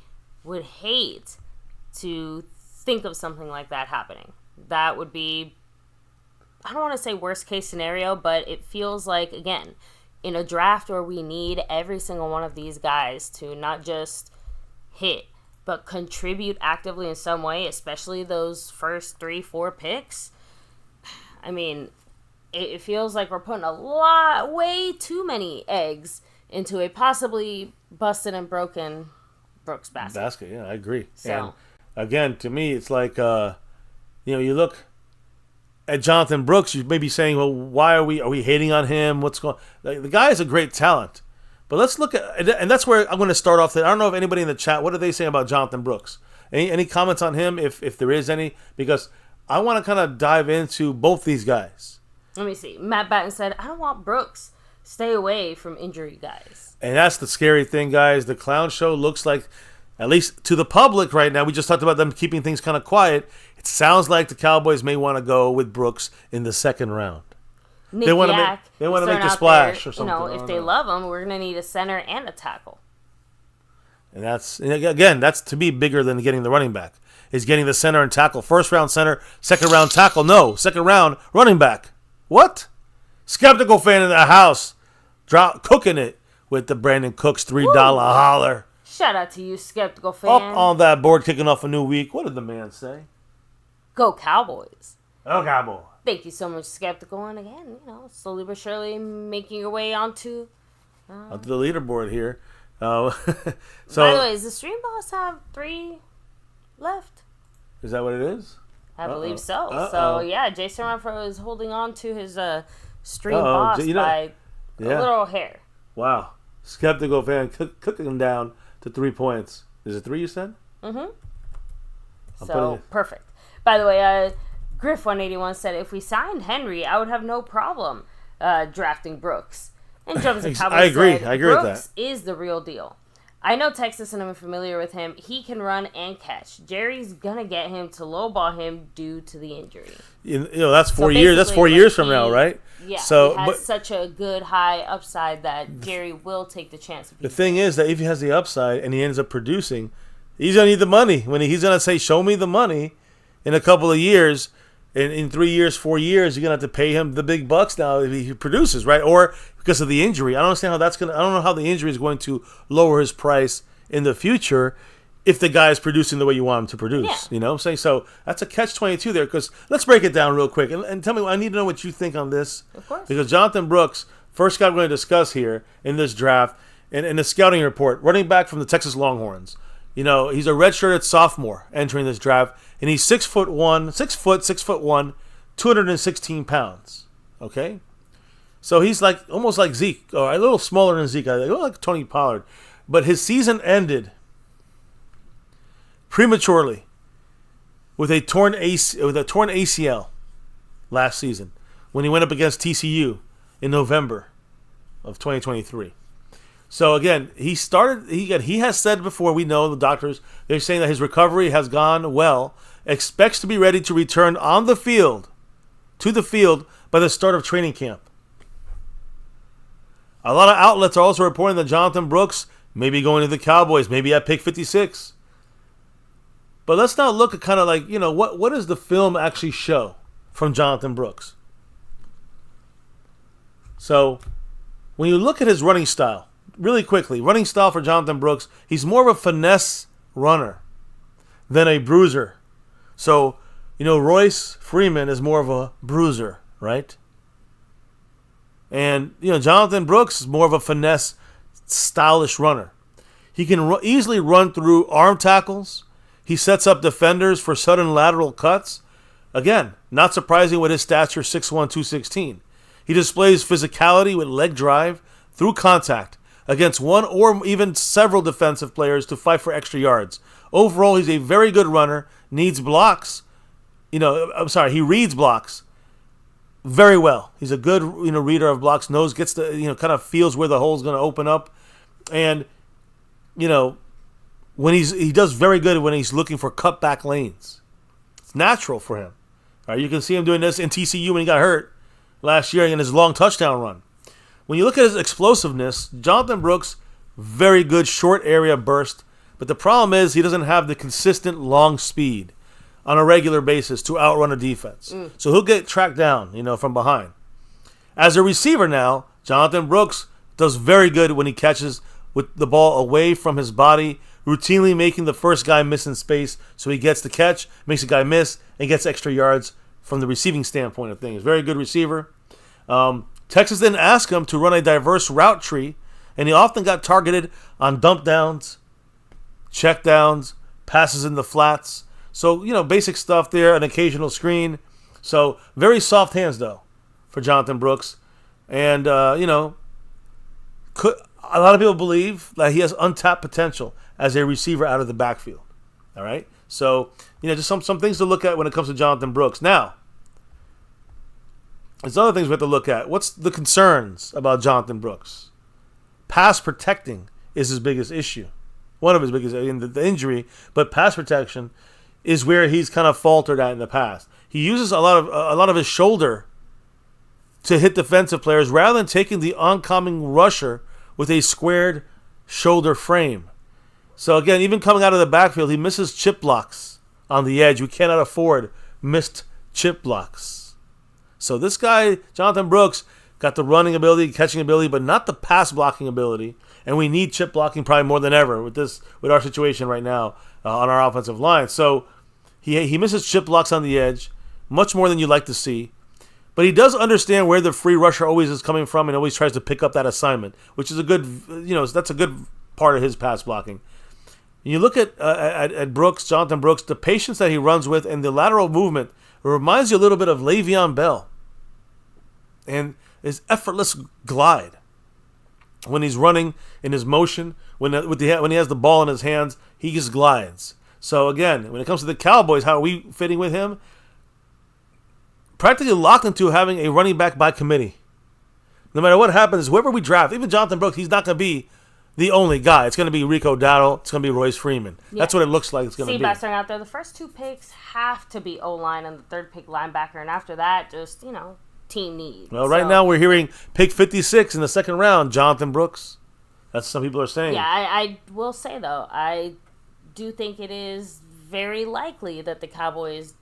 Speaker 1: would hate to think of something like that happening. That would be, I don't want to say worst case scenario, but it feels like, again, in a draft where we need every single one of these guys to not just hit, but contribute actively in some way, especially those first 3-4 picks. I mean, it feels like we're putting way too many eggs into a possibly busted and broken Brooks basket.
Speaker 2: Yeah, I agree.
Speaker 1: So,
Speaker 2: and again, to me, it's like, you look at Jonathan Brooks, you may be saying, well, why are we hating on him? What's going on? The guy is a great talent. But let's look at, and that's where I'm going to start off. I don't know if anybody in the chat, what are they saying about Jonathan Brooks? Any comments on him, if there is any? Because I want to kind of dive into both these guys.
Speaker 1: Let me see. Matt Batten said, I don't want Brooks. Stay away from injury guys.
Speaker 2: And that's the scary thing, guys. The clown show looks like, at least to the public right now, we just talked about them keeping things kind of quiet. It sounds like the Cowboys may want to go with Brooks in the 2nd round. They want to make the splash or something.
Speaker 1: If they love him, we're going to need a center and a tackle.
Speaker 2: And that's to me bigger than getting the running back. Is getting the center and tackle. 1st round center, 2nd round tackle. No, 2nd round running back. What? Skeptical fan in the house, cooking it with the Brandon Cooks $3 holler.
Speaker 1: Shout out to you, skeptical fan.
Speaker 2: Up on that board, kicking off a new week. What did the man say?
Speaker 1: Go Cowboys.
Speaker 2: Go Cowboys.
Speaker 1: Thank you so much, skeptical. And again, slowly but surely making your way onto
Speaker 2: the leaderboard here. So,
Speaker 1: by the way, does the Stream Boss have 3 left?
Speaker 2: Is that what it is?
Speaker 1: I believe so. So, yeah, Jason Renfro is holding on to his Stream Boss by a little hair.
Speaker 2: Wow. Skeptical fan cooking him down to 3 points. Is it 3 you said?
Speaker 1: Mm-hmm. So, perfect. By the way, Griff181 said, if we signed Henry, I would have no problem drafting Brooks. And Jones and Cowboys
Speaker 2: I agree
Speaker 1: said,
Speaker 2: with that.
Speaker 1: Brooks is the real deal. I know Texas and I'm familiar with him. He can run and catch. Jerry's going to get him to lowball him due to the injury.
Speaker 2: That's 4 years. That's 4 years from now, right?
Speaker 1: Yeah,
Speaker 2: so,
Speaker 1: he has such a good high upside that Jerry will take the chance.
Speaker 2: The thing is that if he has the upside and he ends up producing, he's going to need the money. When he's going to say, show me the money in a couple of years, in 3 years, 4 years, you're gonna have to pay him the big bucks now if he produces, right? Or because of the injury. I don't understand how that's gonna. I don't know how the injury is going to lower his price in the future if the guy is producing the way you want him to produce.
Speaker 1: Yeah.
Speaker 2: You know what I'm saying? So that's a catch-22 there. Because let's break it down real quick and tell me. I need to know what you think on this.
Speaker 1: Of course.
Speaker 2: Because Jonathan Brooks, first guy we're going to discuss here in this draft, in the scouting report, running back from the Texas Longhorns. You know, he's a redshirted sophomore entering this draft, and he's 6'1", 216 pounds. Okay, so he's like almost like Zeke, or a little smaller than Zeke, like Tony Pollard. But his season ended prematurely with a torn ACL last season when he went up against TCU in November of 2023. So again, he has said before, we know the doctors, they're saying that his recovery has gone well, expects to be ready to return to the field by the start of training camp. A lot of outlets are also reporting that Jonathan Brooks may be going to the Cowboys, maybe at pick 56. But let's now look at kind of like, what does the film actually show from Jonathan Brooks? So when you look at his running style, really quickly, running style for Jonathan Brooks, he's more of a finesse runner than a bruiser. So, Royce Freeman is more of a bruiser, right? And, Jonathan Brooks is more of a finesse, stylish runner. He can easily run through arm tackles. He sets up defenders for sudden lateral cuts. Again, not surprising with his stature, 6'1", 216. He displays physicality with leg drive through contact against one or even several defensive players to fight for extra yards. Overall, he's a very good runner, needs blocks. He reads blocks very well. He's a good, reader of blocks, gets the, kind of feels where the hole's going to open up. And, when he does very good when he's looking for cutback lanes. It's natural for him. All right, you can see him doing this in TCU when he got hurt last year in his long touchdown run. When you look at his explosiveness, Jonathan Brooks, very good short area burst. But the problem is he doesn't have the consistent long speed on a regular basis to outrun a defense. So he'll get tracked down, from behind. As a receiver now, Jonathan Brooks does very good when he catches with the ball away from his body, routinely making the first guy miss in space. So he gets the catch, makes the guy miss, and gets extra yards from the receiving standpoint of things. Very good receiver. Texas didn't ask him to run a diverse route tree, and he often got targeted on dump downs, check downs, passes in the flats. So, basic stuff there, an occasional screen. So, very soft hands, though, for Jonathan Brooks. And, a lot of people believe that he has untapped potential as a receiver out of the backfield. All right? So, just some things to look at when it comes to Jonathan Brooks. Now, there's other things we have to look at. What's the concerns about Jonathan Brooks? Pass protecting is his biggest issue. One of his biggest, the injury, but pass protection is where he's kind of faltered at in the past. He uses a lot of his shoulder to hit defensive players rather than taking the oncoming rusher with a squared shoulder frame. So again, even coming out of the backfield, he misses chip blocks on the edge. We cannot afford missed chip blocks. So this guy, Jonathan Brooks, got the running ability, catching ability, but not the pass blocking ability. And we need chip blocking probably more than ever with our situation right now on our offensive line. So he misses chip blocks on the edge, much more than you'd like to see. But he does understand where the free rusher always is coming from and always tries to pick up that assignment, which is a good, that's a good part of his pass blocking. You look at Brooks, Jonathan Brooks, the patience that he runs with and the lateral movement reminds you a little bit of Le'Veon Bell. And his effortless glide when he's running in his motion, when he has the ball in his hands, he just glides. So again, when it comes to the Cowboys, how are we fitting with him? Practically locked into having a running back by committee. No matter what happens, whoever we draft, even Jonathan Brooks, he's not going to be the only guy. It's going to be Rico Dowdle. It's going to be Royce Freeman. Yeah. That's what it looks like it's going to be.
Speaker 1: See, by starting out there, the first two picks have to be O-line and the third pick linebacker. And after that, just, team needs.
Speaker 2: Well, right now we're hearing pick 56 in the second round, Jonathan Brooks. That's what some people are saying.
Speaker 1: Yeah, I will say, though, I do think it is very likely that the Cowboys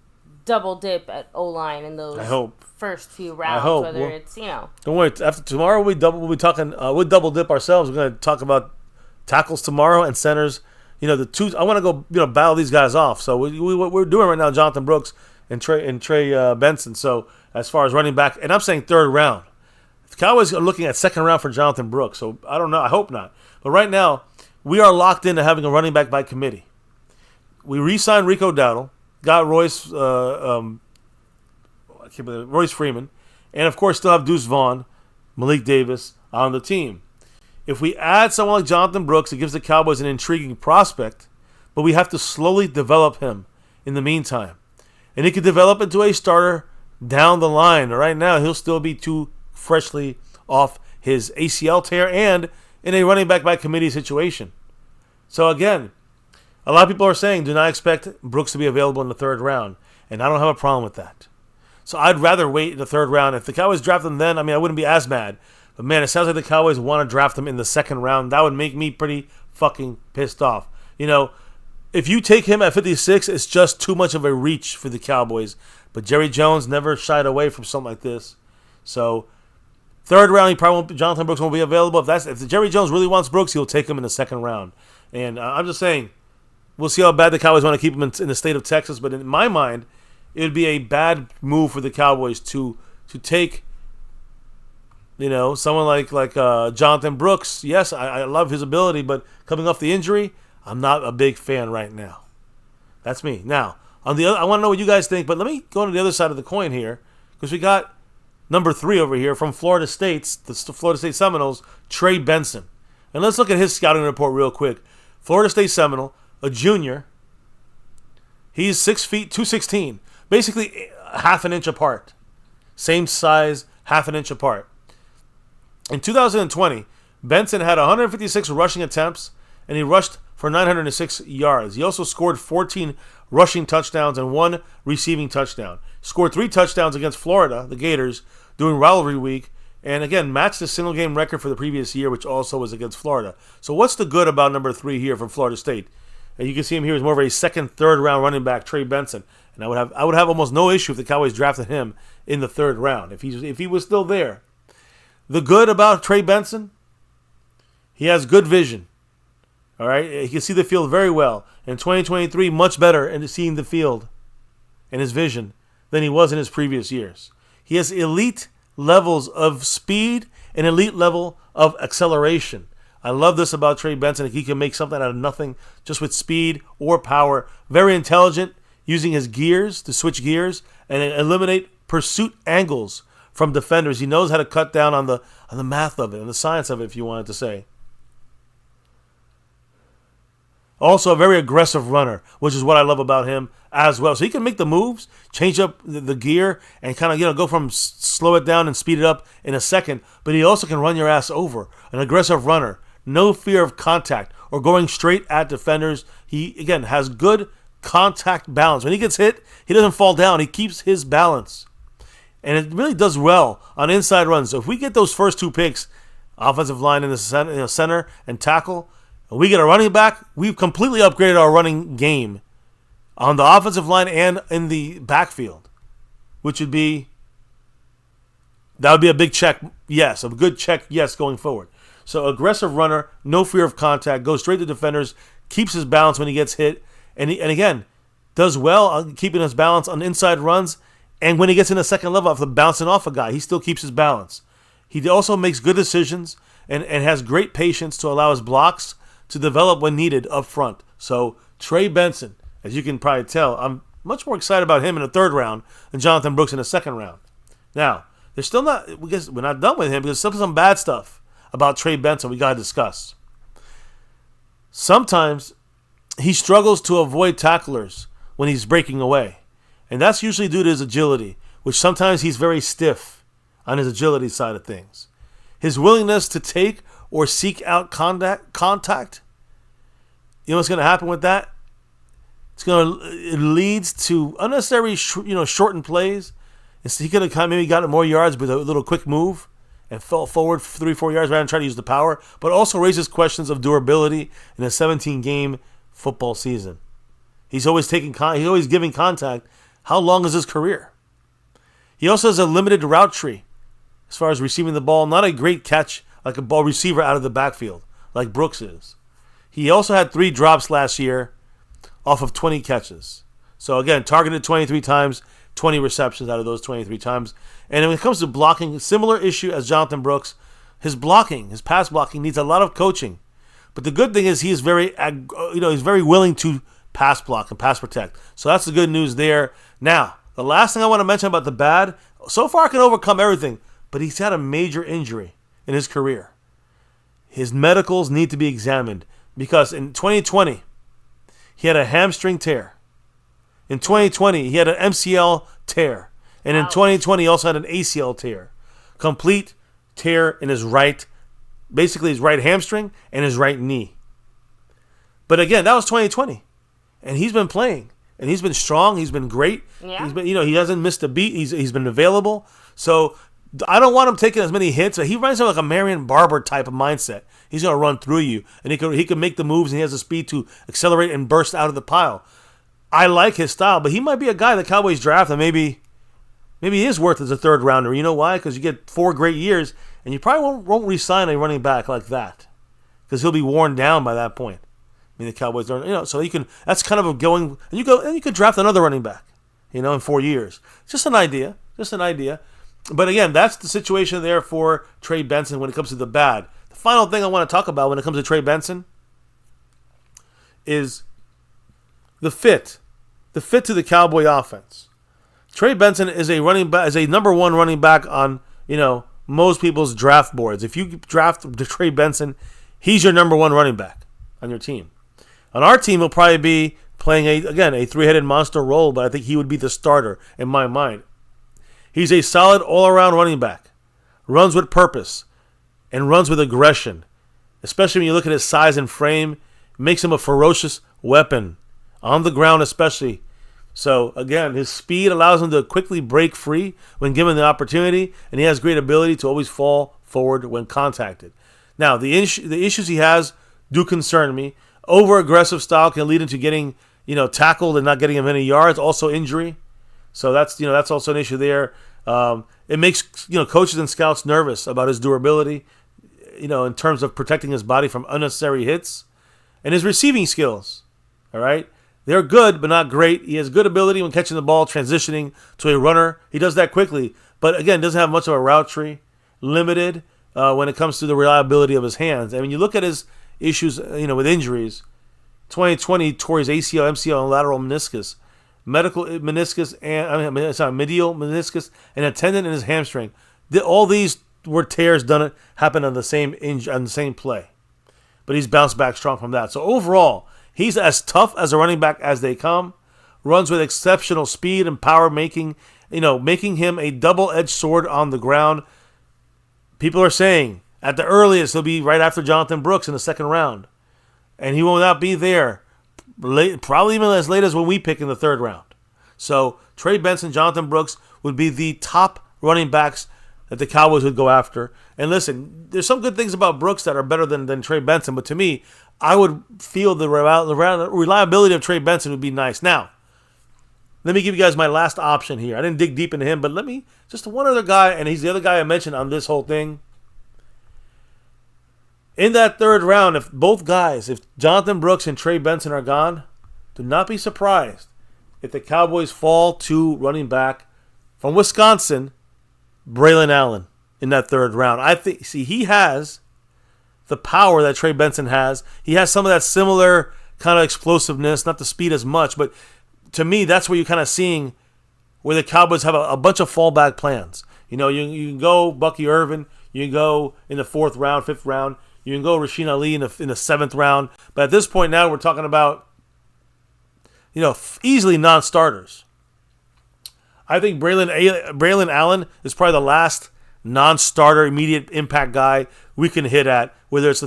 Speaker 1: double dip at O-line in those
Speaker 2: I hope.
Speaker 1: first few rounds.
Speaker 2: I hope.
Speaker 1: Whether it's,
Speaker 2: Don't worry. After tomorrow, we'll be talking. We'll double dip ourselves. We're going to talk about tackles tomorrow and centers. The two. I want to go, battle these guys off. So what we're doing right now, Jonathan Brooks and Trey Benson. So as far as running back, and I'm saying third round. The Cowboys are looking at second round for Jonathan Brooks. So I don't know. I hope not. But right now, we are locked into having a running back by committee. We re-signed Rico Dowdle, got Royce Freeman, and of course still have Deuce Vaughn, Malik Davis on the team. If we add someone like Jonathan Brooks, it gives the Cowboys an intriguing prospect, but we have to slowly develop him in the meantime. And he could develop into a starter down the line. Right now, he'll still be too freshly off his ACL tear and in a running back by committee situation. So again, a lot of people are saying do not expect Brooks to be available in the third round, and I don't have a problem with that. So I'd rather wait in the third round. If the Cowboys draft him then, I wouldn't be as mad. But man, it sounds like the Cowboys want to draft him in the second round. That would make me pretty fucking pissed off. If you take him at 56, it's just too much of a reach for the Cowboys. But Jerry Jones never shied away from something like this. So third round, Jonathan Brooks won't be available. If Jerry Jones really wants Brooks, he'll take him in the second round. And I'm just saying, we'll see how bad the Cowboys want to keep him in the state of Texas. But in my mind, it would be a bad move for the Cowboys to take, someone like Jonathan Brooks. Yes, I love his ability, but coming off the injury, I'm not a big fan right now. That's me. Now, on the other, I want to know what you guys think, but let me go to the other side of the coin here, because we got number 3 over here from Florida State, the Florida State Seminoles, Trey Benson. And let's look at his scouting report real quick. Florida State Seminole, a junior. He's 6 feet, 216. Basically, half an inch apart. Same size, half an inch apart. In 2020, Benson had 156 rushing attempts, and he rushed for 906 yards. He also scored 14 rushing touchdowns and 1 receiving touchdown. Scored 3 touchdowns against Florida, the Gators, during rivalry week, and again, matched the single-game record for the previous year, which also was against Florida. So what's the good about number 3 here from Florida State? And you can see him here as more of a second, third round running back, Trey Benson. And I would have almost no issue if the Cowboys drafted him in the third round, if he was still there. The good about Trey Benson, he has good vision. All right, he can see the field very well. In 2023, much better in seeing the field and his vision than he was in his previous years. He has elite levels of speed and elite level of acceleration. I love this about Trey Benson. He can make something out of nothing just with speed or power. Very intelligent, using his gears to switch gears and eliminate pursuit angles from defenders. He knows how to cut down on the math of it and the science of it, if you wanted to say. Also a very aggressive runner, which is what I love about him as well. So he can make the moves, change up the gear, and kind of go from slow it down and speed it up in a second. But he also can run your ass over. An aggressive runner, no fear of contact or going straight at defenders. He again has good contact balance. When he gets hit, he doesn't fall down. He keeps his balance, and it really does well on inside runs. So if we get those first 2 picks, offensive line in the center and tackle, and we get a running back, we've completely upgraded our running game on the offensive line and in the backfield, which would be a big check, yes, a good check, yes, going forward. So aggressive runner, no fear of contact, goes straight to defenders, keeps his balance when he gets hit, and again, does well on keeping his balance on inside runs, and when he gets in the second level after bouncing off a guy, he still keeps his balance. He also makes good decisions and has great patience to allow his blocks to develop when needed up front. So Trey Benson, as you can probably tell, I'm much more excited about him in the third round than Jonathan Brooks in the second round. Now, there's still not, because we're not done with him, because there's still some bad stuff about Trey Benson we got to discuss. Sometimes he struggles to avoid tacklers when he's breaking away, and that's usually due to his agility, which sometimes he's very stiff on his agility side of things. His willingness to take or seek out contact, you know what's going to happen with that? It leads to unnecessary, shortened plays. And so he could have maybe gotten more yards with a little quick move and fell forward 3-4 yards rather than try to use the power, but also raises questions of durability in a 17-game football season. He's always giving contact. How long is his career? He also has a limited route tree as far as receiving the ball. Not a great catch like a ball receiver out of the backfield like Brooks is. He also had 3 drops last year off of 20 catches. So again, targeted 23 times, 20 receptions out of those 23 times. And when it comes to blocking, similar issue as Jonathan Brooks, his blocking, his pass blocking needs a lot of coaching. But the good thing is he's very willing to pass block and pass protect. So that's the good news there. Now, the last thing I want to mention about the bad, so far I can overcome everything, but he's had a major injury in his career. His medicals need to be examined because in 2020, he had a hamstring tear. In 2020, he had an MCL tear. And in 2020, he also had an ACL tear. Complete tear in his right hamstring and his right knee. But again, that was 2020. And he's been playing. And he's been strong. He's been great.
Speaker 1: Yeah.
Speaker 2: He's been, he hasn't missed a beat. He's been available. So I don't want him taking as many hits. But he runs like a Marion Barber type of mindset. He's going to run through you. And he can make the moves, and he has the speed to accelerate and burst out of the pile. I like his style, but he might be a guy the Cowboys draft, and maybe he is worth as a third rounder. You know why? Because you get 4 great years, and you probably won't re-sign a running back like that because he'll be worn down by that point. I mean, the Cowboys don't, so you can. That's kind of a going, and you could draft another running back, in 4 years. Just an idea. But again, that's the situation there for Trey Benson when it comes to the bad. The final thing I want to talk about when it comes to Trey Benson is the fit to the Cowboy offense. Trey Benson is a running back, is a number 1 running back on most people's draft boards. If you draft Trey Benson, he's your number 1 running back on your team. On our team, he'll probably be playing a 3-headed monster role, but I think he would be the starter in my mind. He's a solid all-around running back, runs with purpose, and runs with aggression. Especially when you look at his size and frame, makes him a ferocious weapon. On the ground especially. So, again, his speed allows him to quickly break free when given the opportunity, and he has great ability to always fall forward when contacted. Now, the issues he has do concern me. Over-aggressive style can lead into getting, tackled and not getting him any yards, also injury. So that's also an issue there. It makes, coaches and scouts nervous about his durability, in terms of protecting his body from unnecessary hits. And his receiving skills, all right? They're good, but not great. He has good ability when catching the ball, transitioning to a runner. He does that quickly, but again, doesn't have much of a route tree. Limited when it comes to the reliability of his hands. And when you look at his issues, with injuries, 2020 tore his ACL, MCL, and lateral meniscus, medial meniscus, and a tendon in his hamstring. All these were tears happened on the same play, but he's bounced back strong from that. So overall, he's as tough as a running back as they come. Runs with exceptional speed and power, making him a double-edged sword on the ground. People are saying at the earliest he'll be right after Jonathan Brooks in the second round, and he will not be there probably even as late as when we pick in the third round. So Trey Benson, Jonathan Brooks would be the top running backs that the Cowboys would go after. And listen, there's some good things about Brooks that are better than Trey Benson, but to me, I would feel the reliability of Trey Benson would be nice. Now, let me give you guys my last option here. I didn't dig deep into him, but just one other guy, and he's the other guy I mentioned on this whole thing. In that third round, if Jonathan Brooks and Trey Benson are gone, do not be surprised if the Cowboys fall to running back from Wisconsin, Braylon Allen, in that third round. I think, he has the power that Trey Benson has. He has some of that similar kind of explosiveness, not the speed as much, but to me, that's where you're kind of seeing where the Cowboys have a bunch of fallback plans. You can go Bucky Irvin, you can go in the 4th round, 5th round, you can go Rasheen Ali in the 7th round, but at this point now we're talking about easily non-starters. I think Braylon Allen is probably the last non-starter, immediate impact guy we can hit at, whether it's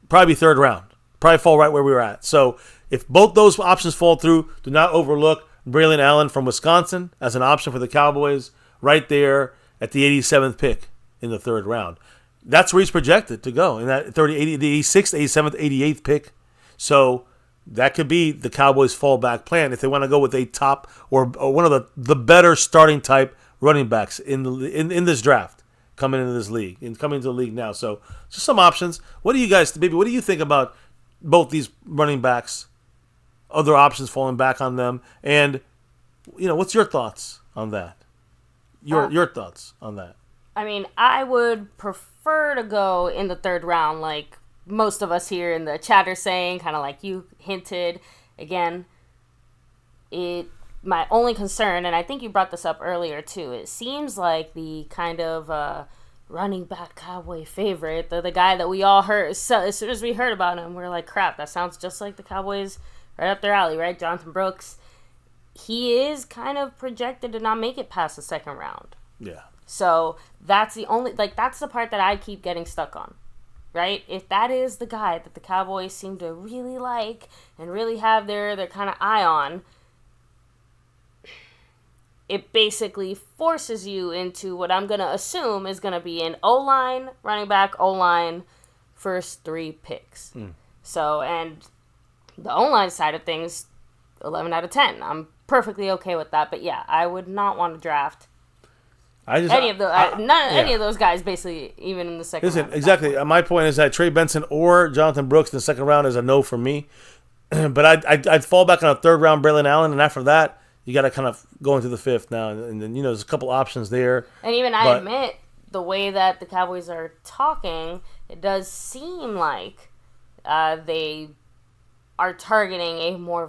Speaker 2: probably third round. Probably fall right where we were at. So if both those options fall through, do not overlook Braylon Allen from Wisconsin as an option for the Cowboys right there at the 87th pick in the third round. That's where he's projected to go, in that the 86th, 87th, 88th pick. So that could be the Cowboys' fallback plan if they want to go with a top or one of the better starting type running backs in this draft coming into this league and coming into the league now. So just some options. What do you guys, baby? What do you think about both these running backs? Other options falling back on them, and what's your thoughts on that? Your thoughts on that?
Speaker 1: I mean, I would prefer to go in the third round, like most of us here in the chat are saying, kind of like you hinted. Again, my only concern, and I think you brought this up earlier too, it seems like the kind of running back Cowboy favorite, the guy that we all heard, so as soon as we heard about him, we're like, crap, that sounds just like the Cowboys, right up their alley, right? Jonathan Brooks. He is kind of projected to not make it past the second round.
Speaker 2: Yeah.
Speaker 1: So that's the only, that's the part that I keep getting stuck on, right? If that is the guy that the Cowboys seem to really like and really have their kind of eye on, it basically forces you into what I'm going to assume is going to be an O-line, running back, O-line, first 3 picks. So, and the O-line side of things, 11 out of 10. I'm perfectly okay with that. But yeah, I would not want to draft any of those guys, basically, even in the second round.
Speaker 2: Exactly. My point is that Trey Benson or Jonathan Brooks in the second round is a no for me. But I'd fall back on a third round Braylon Allen, and after that, you got to kind of go into the fifth now, and then there's a couple options there.
Speaker 1: And even I admit, the way that the Cowboys are talking, it does seem like they are targeting a more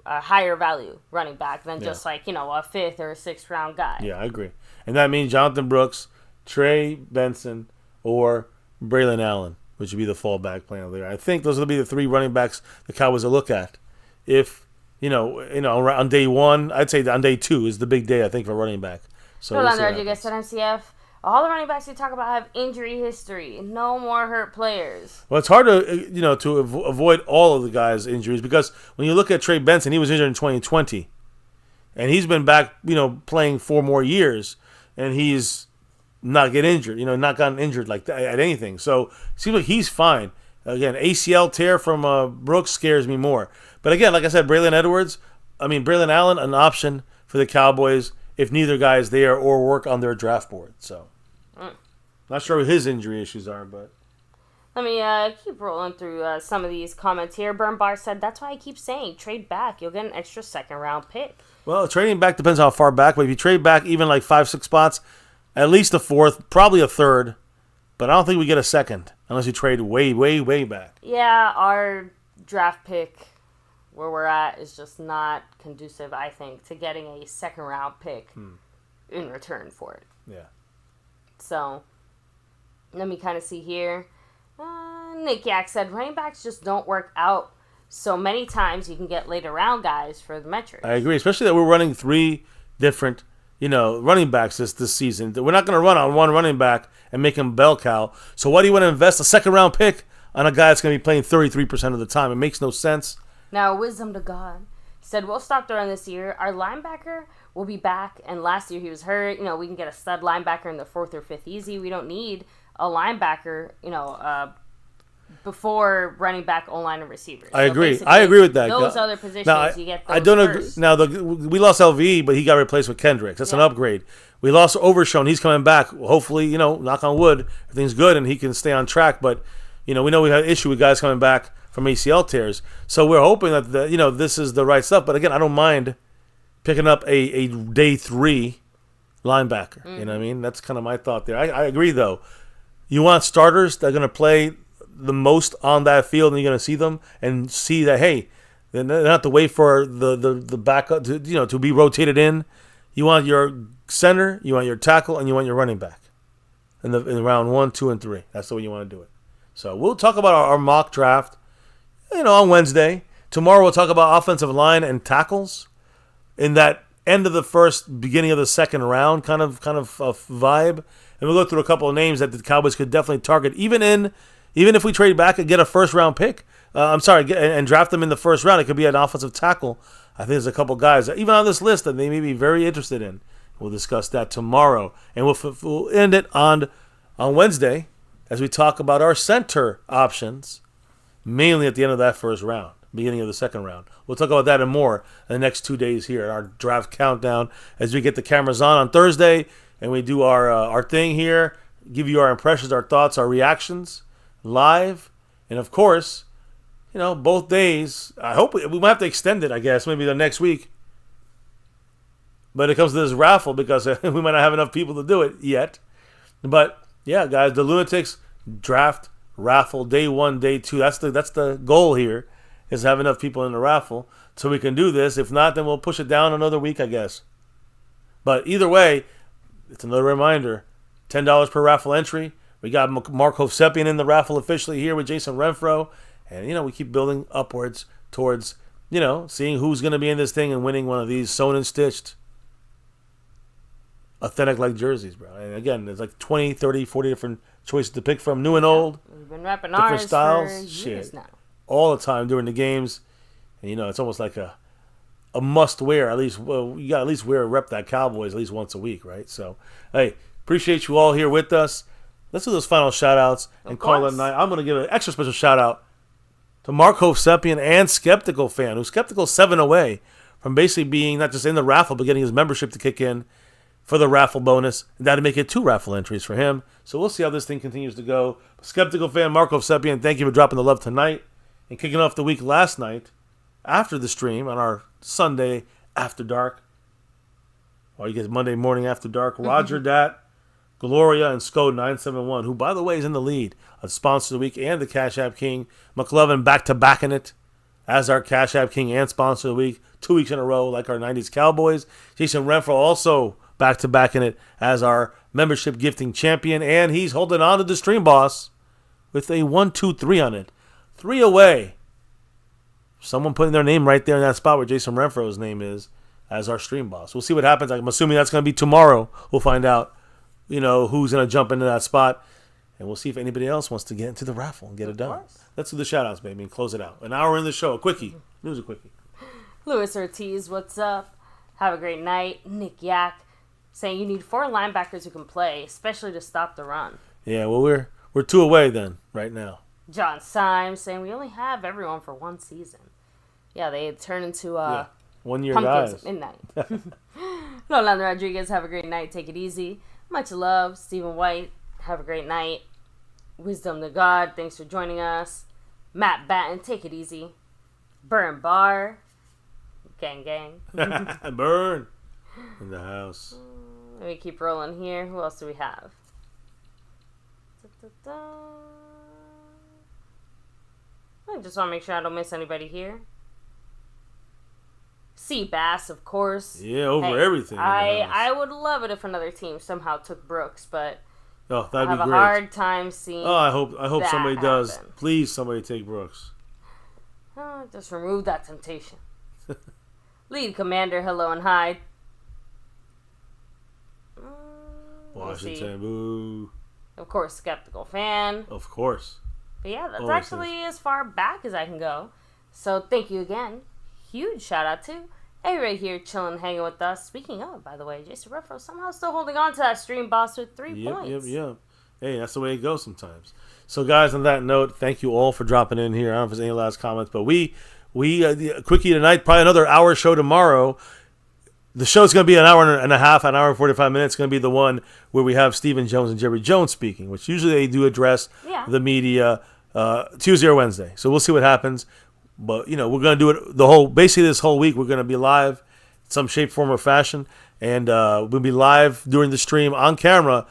Speaker 1: higher value running back than just a 5th or a 6th round guy.
Speaker 2: Yeah, I agree, and that means Jonathan Brooks, Trey Benson, or Braylon Allen, which would be the fallback plan there. I think those will be the 3 running backs the Cowboys will look at if. On day 1, I'd say on day 2 is the big day, I think, for running back. So
Speaker 1: hold on there, you guys said MCF. All the running backs you talk about have injury history. No more hurt players.
Speaker 2: Well, it's hard to to avoid all of the guys' injuries because when you look at Trey Benson, he was injured in 2020, and he's been back, playing 4 more years, and he's not get injured. Not gotten injured like that at anything. So it seems like he's fine. Again, ACL tear from Brooks scares me more. But again, like I said, Braylon Allen, an option for the Cowboys if neither guy is there or work on their draft board. So, not sure what his injury issues are, but
Speaker 1: let me keep rolling through some of these comments here. Burn Bar said, that's why I keep saying trade back. You'll get an extra second-round pick.
Speaker 2: Well, trading back depends how far back. But if you trade back even like 5-6 spots, at least a 4th, probably a 3rd. But I don't think we get a 2nd unless you trade way, way, way back.
Speaker 1: Yeah, our draft pick where we're at is just not conducive, I think, to getting a second-round pick in return for it.
Speaker 2: Yeah.
Speaker 1: So, let me kind of see here. Nick Yak said, running backs just don't work out so many times you can get later-round guys for the metrics.
Speaker 2: I agree, especially that we're running 3 different running backs this season. We're not going to run on one running back and make him bell cow. So why do you want to invest a second-round pick on a guy that's going to be playing 33% of the time? It makes no sense.
Speaker 1: Now, Wisdom to God said, we'll stop throwing this year. Our linebacker will be back, and last year he was hurt. We can get a stud linebacker in the 4th or 5th easy. We don't need a linebacker, before running back, O-line, and receivers.
Speaker 2: I agree. I agree with that.
Speaker 1: Those other positions, you get those
Speaker 2: I don't
Speaker 1: first.
Speaker 2: agree. Now, we lost LVE, but he got replaced with Kendricks. That's an upgrade. We lost Overshone. He's coming back. Hopefully, knock on wood, everything's good and he can stay on track. But, we know we had an issue with guys coming back from ACL tears. So we're hoping that, this is the right stuff. But, again, I don't mind picking up a day 3 linebacker. You know what I mean? That's kind of my thought there. I agree, though. You want starters that are going to play the most on that field, and you're going to see them and see that, hey, they don't have to wait for the backup to be rotated in. You want your center, you want your tackle, and you want your running back in round 1, 2, and 3. That's the way you want to do it. So we'll talk about our mock draft, on Wednesday. Tomorrow we'll talk about offensive line and tackles in that end of the first, beginning of the second round kind of vibe. And we'll go through a couple of names that the Cowboys could definitely target, even if we trade back and get a first-round pick. And draft them in the first round. It could be an offensive tackle. I think there's a couple guys, even on this list, that they may be very interested in. We'll discuss that tomorrow. And we'll end it on Wednesday as we talk about our center options. mainly at the end of that first round, beginning of the second round. We'll talk about that and more in the next 2 days here at our draft countdown as we get the cameras on Thursday and we do our thing here, give you our impressions, our thoughts, our reactions live. And, of course, both days, I hope we might have to extend it, I guess, maybe the next week. But it comes to this raffle because we might not have enough people to do it yet. But, yeah, guys, the Lunatics draft raffle, day 1, day 2. That's the goal here, is to have enough people in the raffle so we can do this. If not, then we'll push it down another week, I guess. But either way, it's another reminder, $10 per raffle entry. We got Mark Hovsepian in the raffle officially here with Jason Renfro. And, we keep building upwards towards, seeing who's going to be in this thing and winning one of these sewn and stitched authentic jerseys, bro. And again, there's 20, 30, 40 different choices to pick from, new and old.
Speaker 1: We've been wrapping
Speaker 2: different
Speaker 1: ours
Speaker 2: styles,
Speaker 1: for years now.
Speaker 2: All the time during the games. And, it's almost like a must-wear. At least, you got to at least rep that Cowboys at least once a week, right? So, hey, appreciate you all here with us. Let's do those final shout-outs and call it a night. I'm going to give an extra special shout-out to Mark Hovsepian and Skeptical Fan, who's Skeptical 7 away from basically being not just in the raffle, but getting his membership to kick in for the raffle bonus. And that'd make it 2 raffle entries for him. So we'll see how this thing continues to go. Skeptical Fan, Mark Hovsepian, thank you for dropping the love tonight and kicking off the week last night after the stream on our Sunday after dark. Or you get Monday morning after dark. Roger Dat, Gloria, and Sco971, who, by the way, is in the lead on Sponsor of the Week and the Cash App King. McLovin back-to-back in it as our Cash App King and Sponsor of the Week, 2 weeks in a row like our 90s Cowboys. Jason Renfro also back-to-back in it as our membership gifting champion, and he's holding on to the stream boss with a 1-2-3 on it. 3 away. Someone putting their name right there in that spot where Jason Renfro's name is as our stream boss. We'll see what happens. I'm assuming that's going to be tomorrow. We'll find out, who's going to jump into that spot. And we'll see if anybody else wants to get into the raffle and get it done. Let's do the shout-outs, baby, and close it out. An hour in the show. A quickie. News a quickie.
Speaker 1: Luis Ortiz, what's up? Have a great night. Nick Yak saying you need 4 linebackers who can play, especially to stop the run.
Speaker 2: Yeah, well, we're 2 away then, right now.
Speaker 1: John Symes saying we only have everyone for 1 season. Yeah, they turn into
Speaker 2: 1 year
Speaker 1: pumpkins
Speaker 2: guys.
Speaker 1: at midnight. Rolando Rodriguez, have a great night. Take it easy. Much love. Stephen White, have a great night. Wisdom to God, thanks for joining us. Matt Batten, take it easy. Burn Bar, gang gang.
Speaker 2: Burn in the house.
Speaker 1: Let me keep rolling here. Who else do we have? I just want to make sure I don't miss anybody here. Sea Bass, of course.
Speaker 2: Yeah, over everything.
Speaker 1: I would love it if another team somehow took Brooks, but
Speaker 2: that'd
Speaker 1: I have
Speaker 2: be
Speaker 1: a
Speaker 2: great.
Speaker 1: hard time seeing.
Speaker 2: Oh, I hope somebody
Speaker 1: happen.
Speaker 2: does. Please, somebody take Brooks.
Speaker 1: Just remove that temptation. Lead Commander, hello and hi.
Speaker 2: Washington, boo.
Speaker 1: Of course, Skeptical Fan.
Speaker 2: Of course.
Speaker 1: But yeah, that's actually as far back as I can go. So thank you again. Huge shout out to everybody here chilling, hanging with us. Speaking of, by the way, Jason Renfro somehow still holding on to that stream boss with 3 points.
Speaker 2: Yep. Hey, that's the way it goes sometimes. So, guys, on that note, thank you all for dropping in here. I don't know if there's any last comments, but we quickie tonight, probably another hour show tomorrow. The show's going to be an hour and a half, an hour and 45 minutes. It's going to be the one where we have Stephen Jones and Jerry Jones speaking, which usually they do address the media Tuesday or Wednesday. So we'll see what happens. But, we're going to do it basically this whole week. We're going to be live in some shape, form, or fashion. And we'll be live during the stream on camera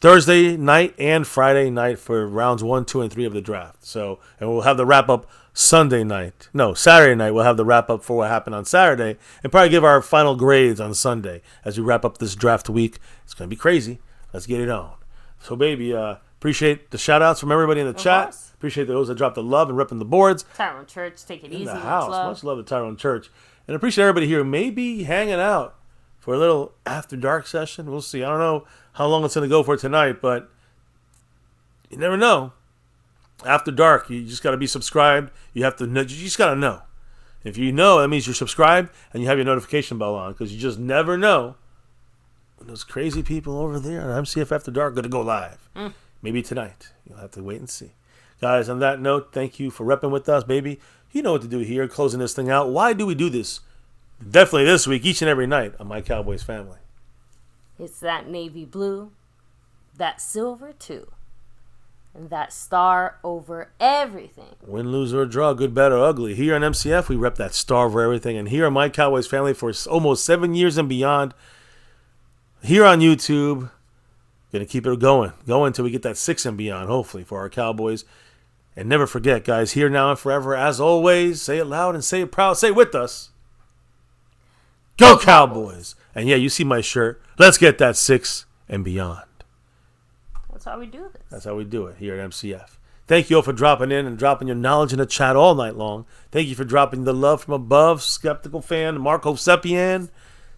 Speaker 2: Thursday night and Friday night for rounds 1, 2, and 3 of the draft. So, and we'll have the wrap-up Saturday night. We'll have the wrap-up for what happened on Saturday and probably give our final grades on Sunday as we wrap up this draft week. It's going to be crazy. Let's get it on. So, baby, appreciate the shout-outs from everybody in the chat.
Speaker 1: Course.
Speaker 2: Appreciate those that dropped the love and repping the boards.
Speaker 1: Tyrone Church, take it easy.
Speaker 2: In the house.
Speaker 1: Much love.
Speaker 2: Much love to Tyrone Church. And appreciate everybody here maybe hanging out for a little after dark session. We'll see. I don't know how long it's going to go for tonight, but you never know. After dark, you just got to be subscribed. You just got to know. If you know, that means you're subscribed and you have your notification bell on, because you just never know when those crazy people over there on MCF After Dark are going to go live. Maybe tonight. You'll have to wait and see. Guys, on that note, thank you for repping with us, baby. You know what to do here, closing this thing out. Why do we do this? Definitely this week, each and every night on My Cowboys Family.
Speaker 1: It's that navy blue, that silver too, and that star over everything.
Speaker 2: Win, lose, or draw, good, bad, or ugly. Here on MCF, we rep that star over everything. And here on My Cowboys Family for almost 7 years and beyond. Here on YouTube, going to keep it going until we get that 6 and beyond, hopefully, for our Cowboys. And never forget, guys, here now and forever, as always, say it loud and say it proud. Say it with us. Go Cowboys! And yeah, you see my shirt. Let's get that 6 and beyond.
Speaker 1: That's how we do this.
Speaker 2: That's how we do it here at MCF. Thank you all for dropping in and dropping your knowledge in the chat all night long. Thank you for dropping the love from above, Skeptical Fan, Marco Sepian.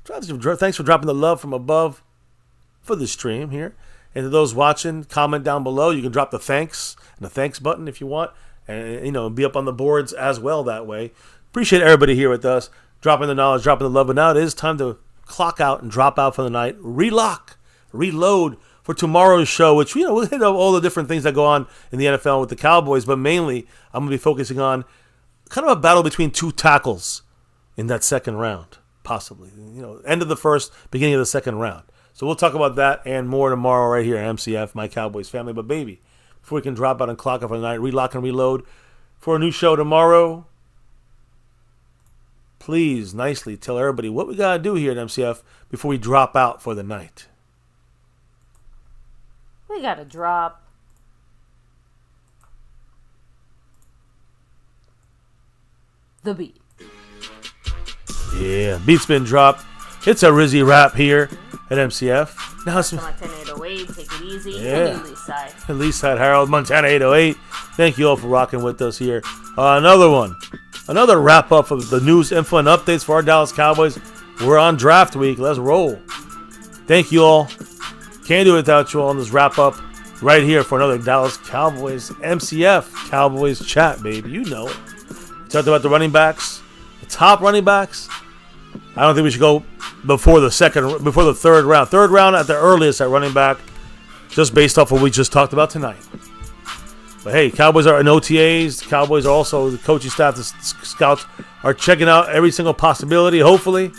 Speaker 2: Thanks for dropping the love from above for the stream here. And to those watching, comment down below. You can drop the thanks and the thanks button if you want. And, be up on the boards as well that way. Appreciate everybody here with us. Dropping the knowledge, dropping the love. But now it is time to clock out and drop out for the night. Relock, reload for tomorrow's show, which, we'll hit all the different things that go on in the NFL with the Cowboys. But mainly, I'm going to be focusing on kind of a battle between two tackles in that second round, possibly. End of the first, beginning of the second round. So we'll talk about that and more tomorrow right here at MCF, My Cowboys Family. But, baby, before we can drop out and clock out for the night, relock and reload for a new show tomorrow, please nicely tell everybody what we got to do here at MCF before we drop out for the night.
Speaker 1: We got to drop the beat.
Speaker 2: Yeah, beat's been dropped. It's a Rizzy rap here at MCF. Now it's
Speaker 1: Montana 808, take it easy.
Speaker 2: Yeah.
Speaker 1: And East Side.
Speaker 2: East Side Harold, Montana 808. Thank you all for rocking with us here. Another one. Another wrap-up of the news, info, and updates for our Dallas Cowboys. We're on draft week. Let's roll. Thank you all. Can't do it without you all on this wrap-up right here for another Dallas Cowboys MCF Cowboys chat, baby. You know it. We talked about the running backs, the top running backs. I don't think we should go before the third round. Third round at the earliest at running back, just based off what we just talked about tonight. But hey, Cowboys are in OTAs. Cowboys are also, the coaching staff, the scouts are checking out every single possibility, hopefully.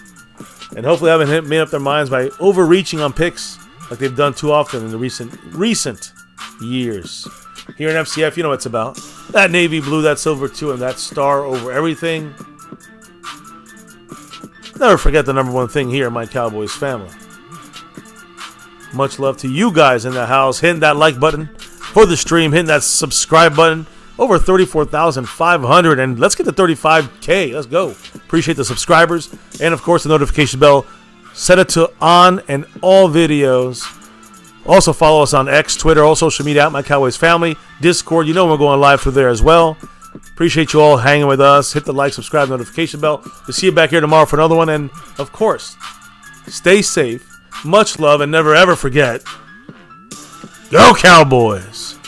Speaker 2: And hopefully haven't made up their minds by overreaching on picks like they've done too often in the recent years. Here in FCF, you know what it's about. That navy blue, that silver too, and that star over everything. Never forget the number one thing here in My Cowboys Family. Much love to you guys in the house. Hitting that like button for the stream, hitting that subscribe button. Over 34,500, and let's get to 35K. Let's go. Appreciate the subscribers, and of course the notification bell. Set it to on and all videos. Also follow us on X, Twitter, all social media at My Cowboys Family, Discord. We're going live through there as well. Appreciate you all hanging with us. Hit the like, subscribe, notification bell. We'll see you back here tomorrow for another one, and of course, stay safe. Much love, and never ever forget, go Cowboys!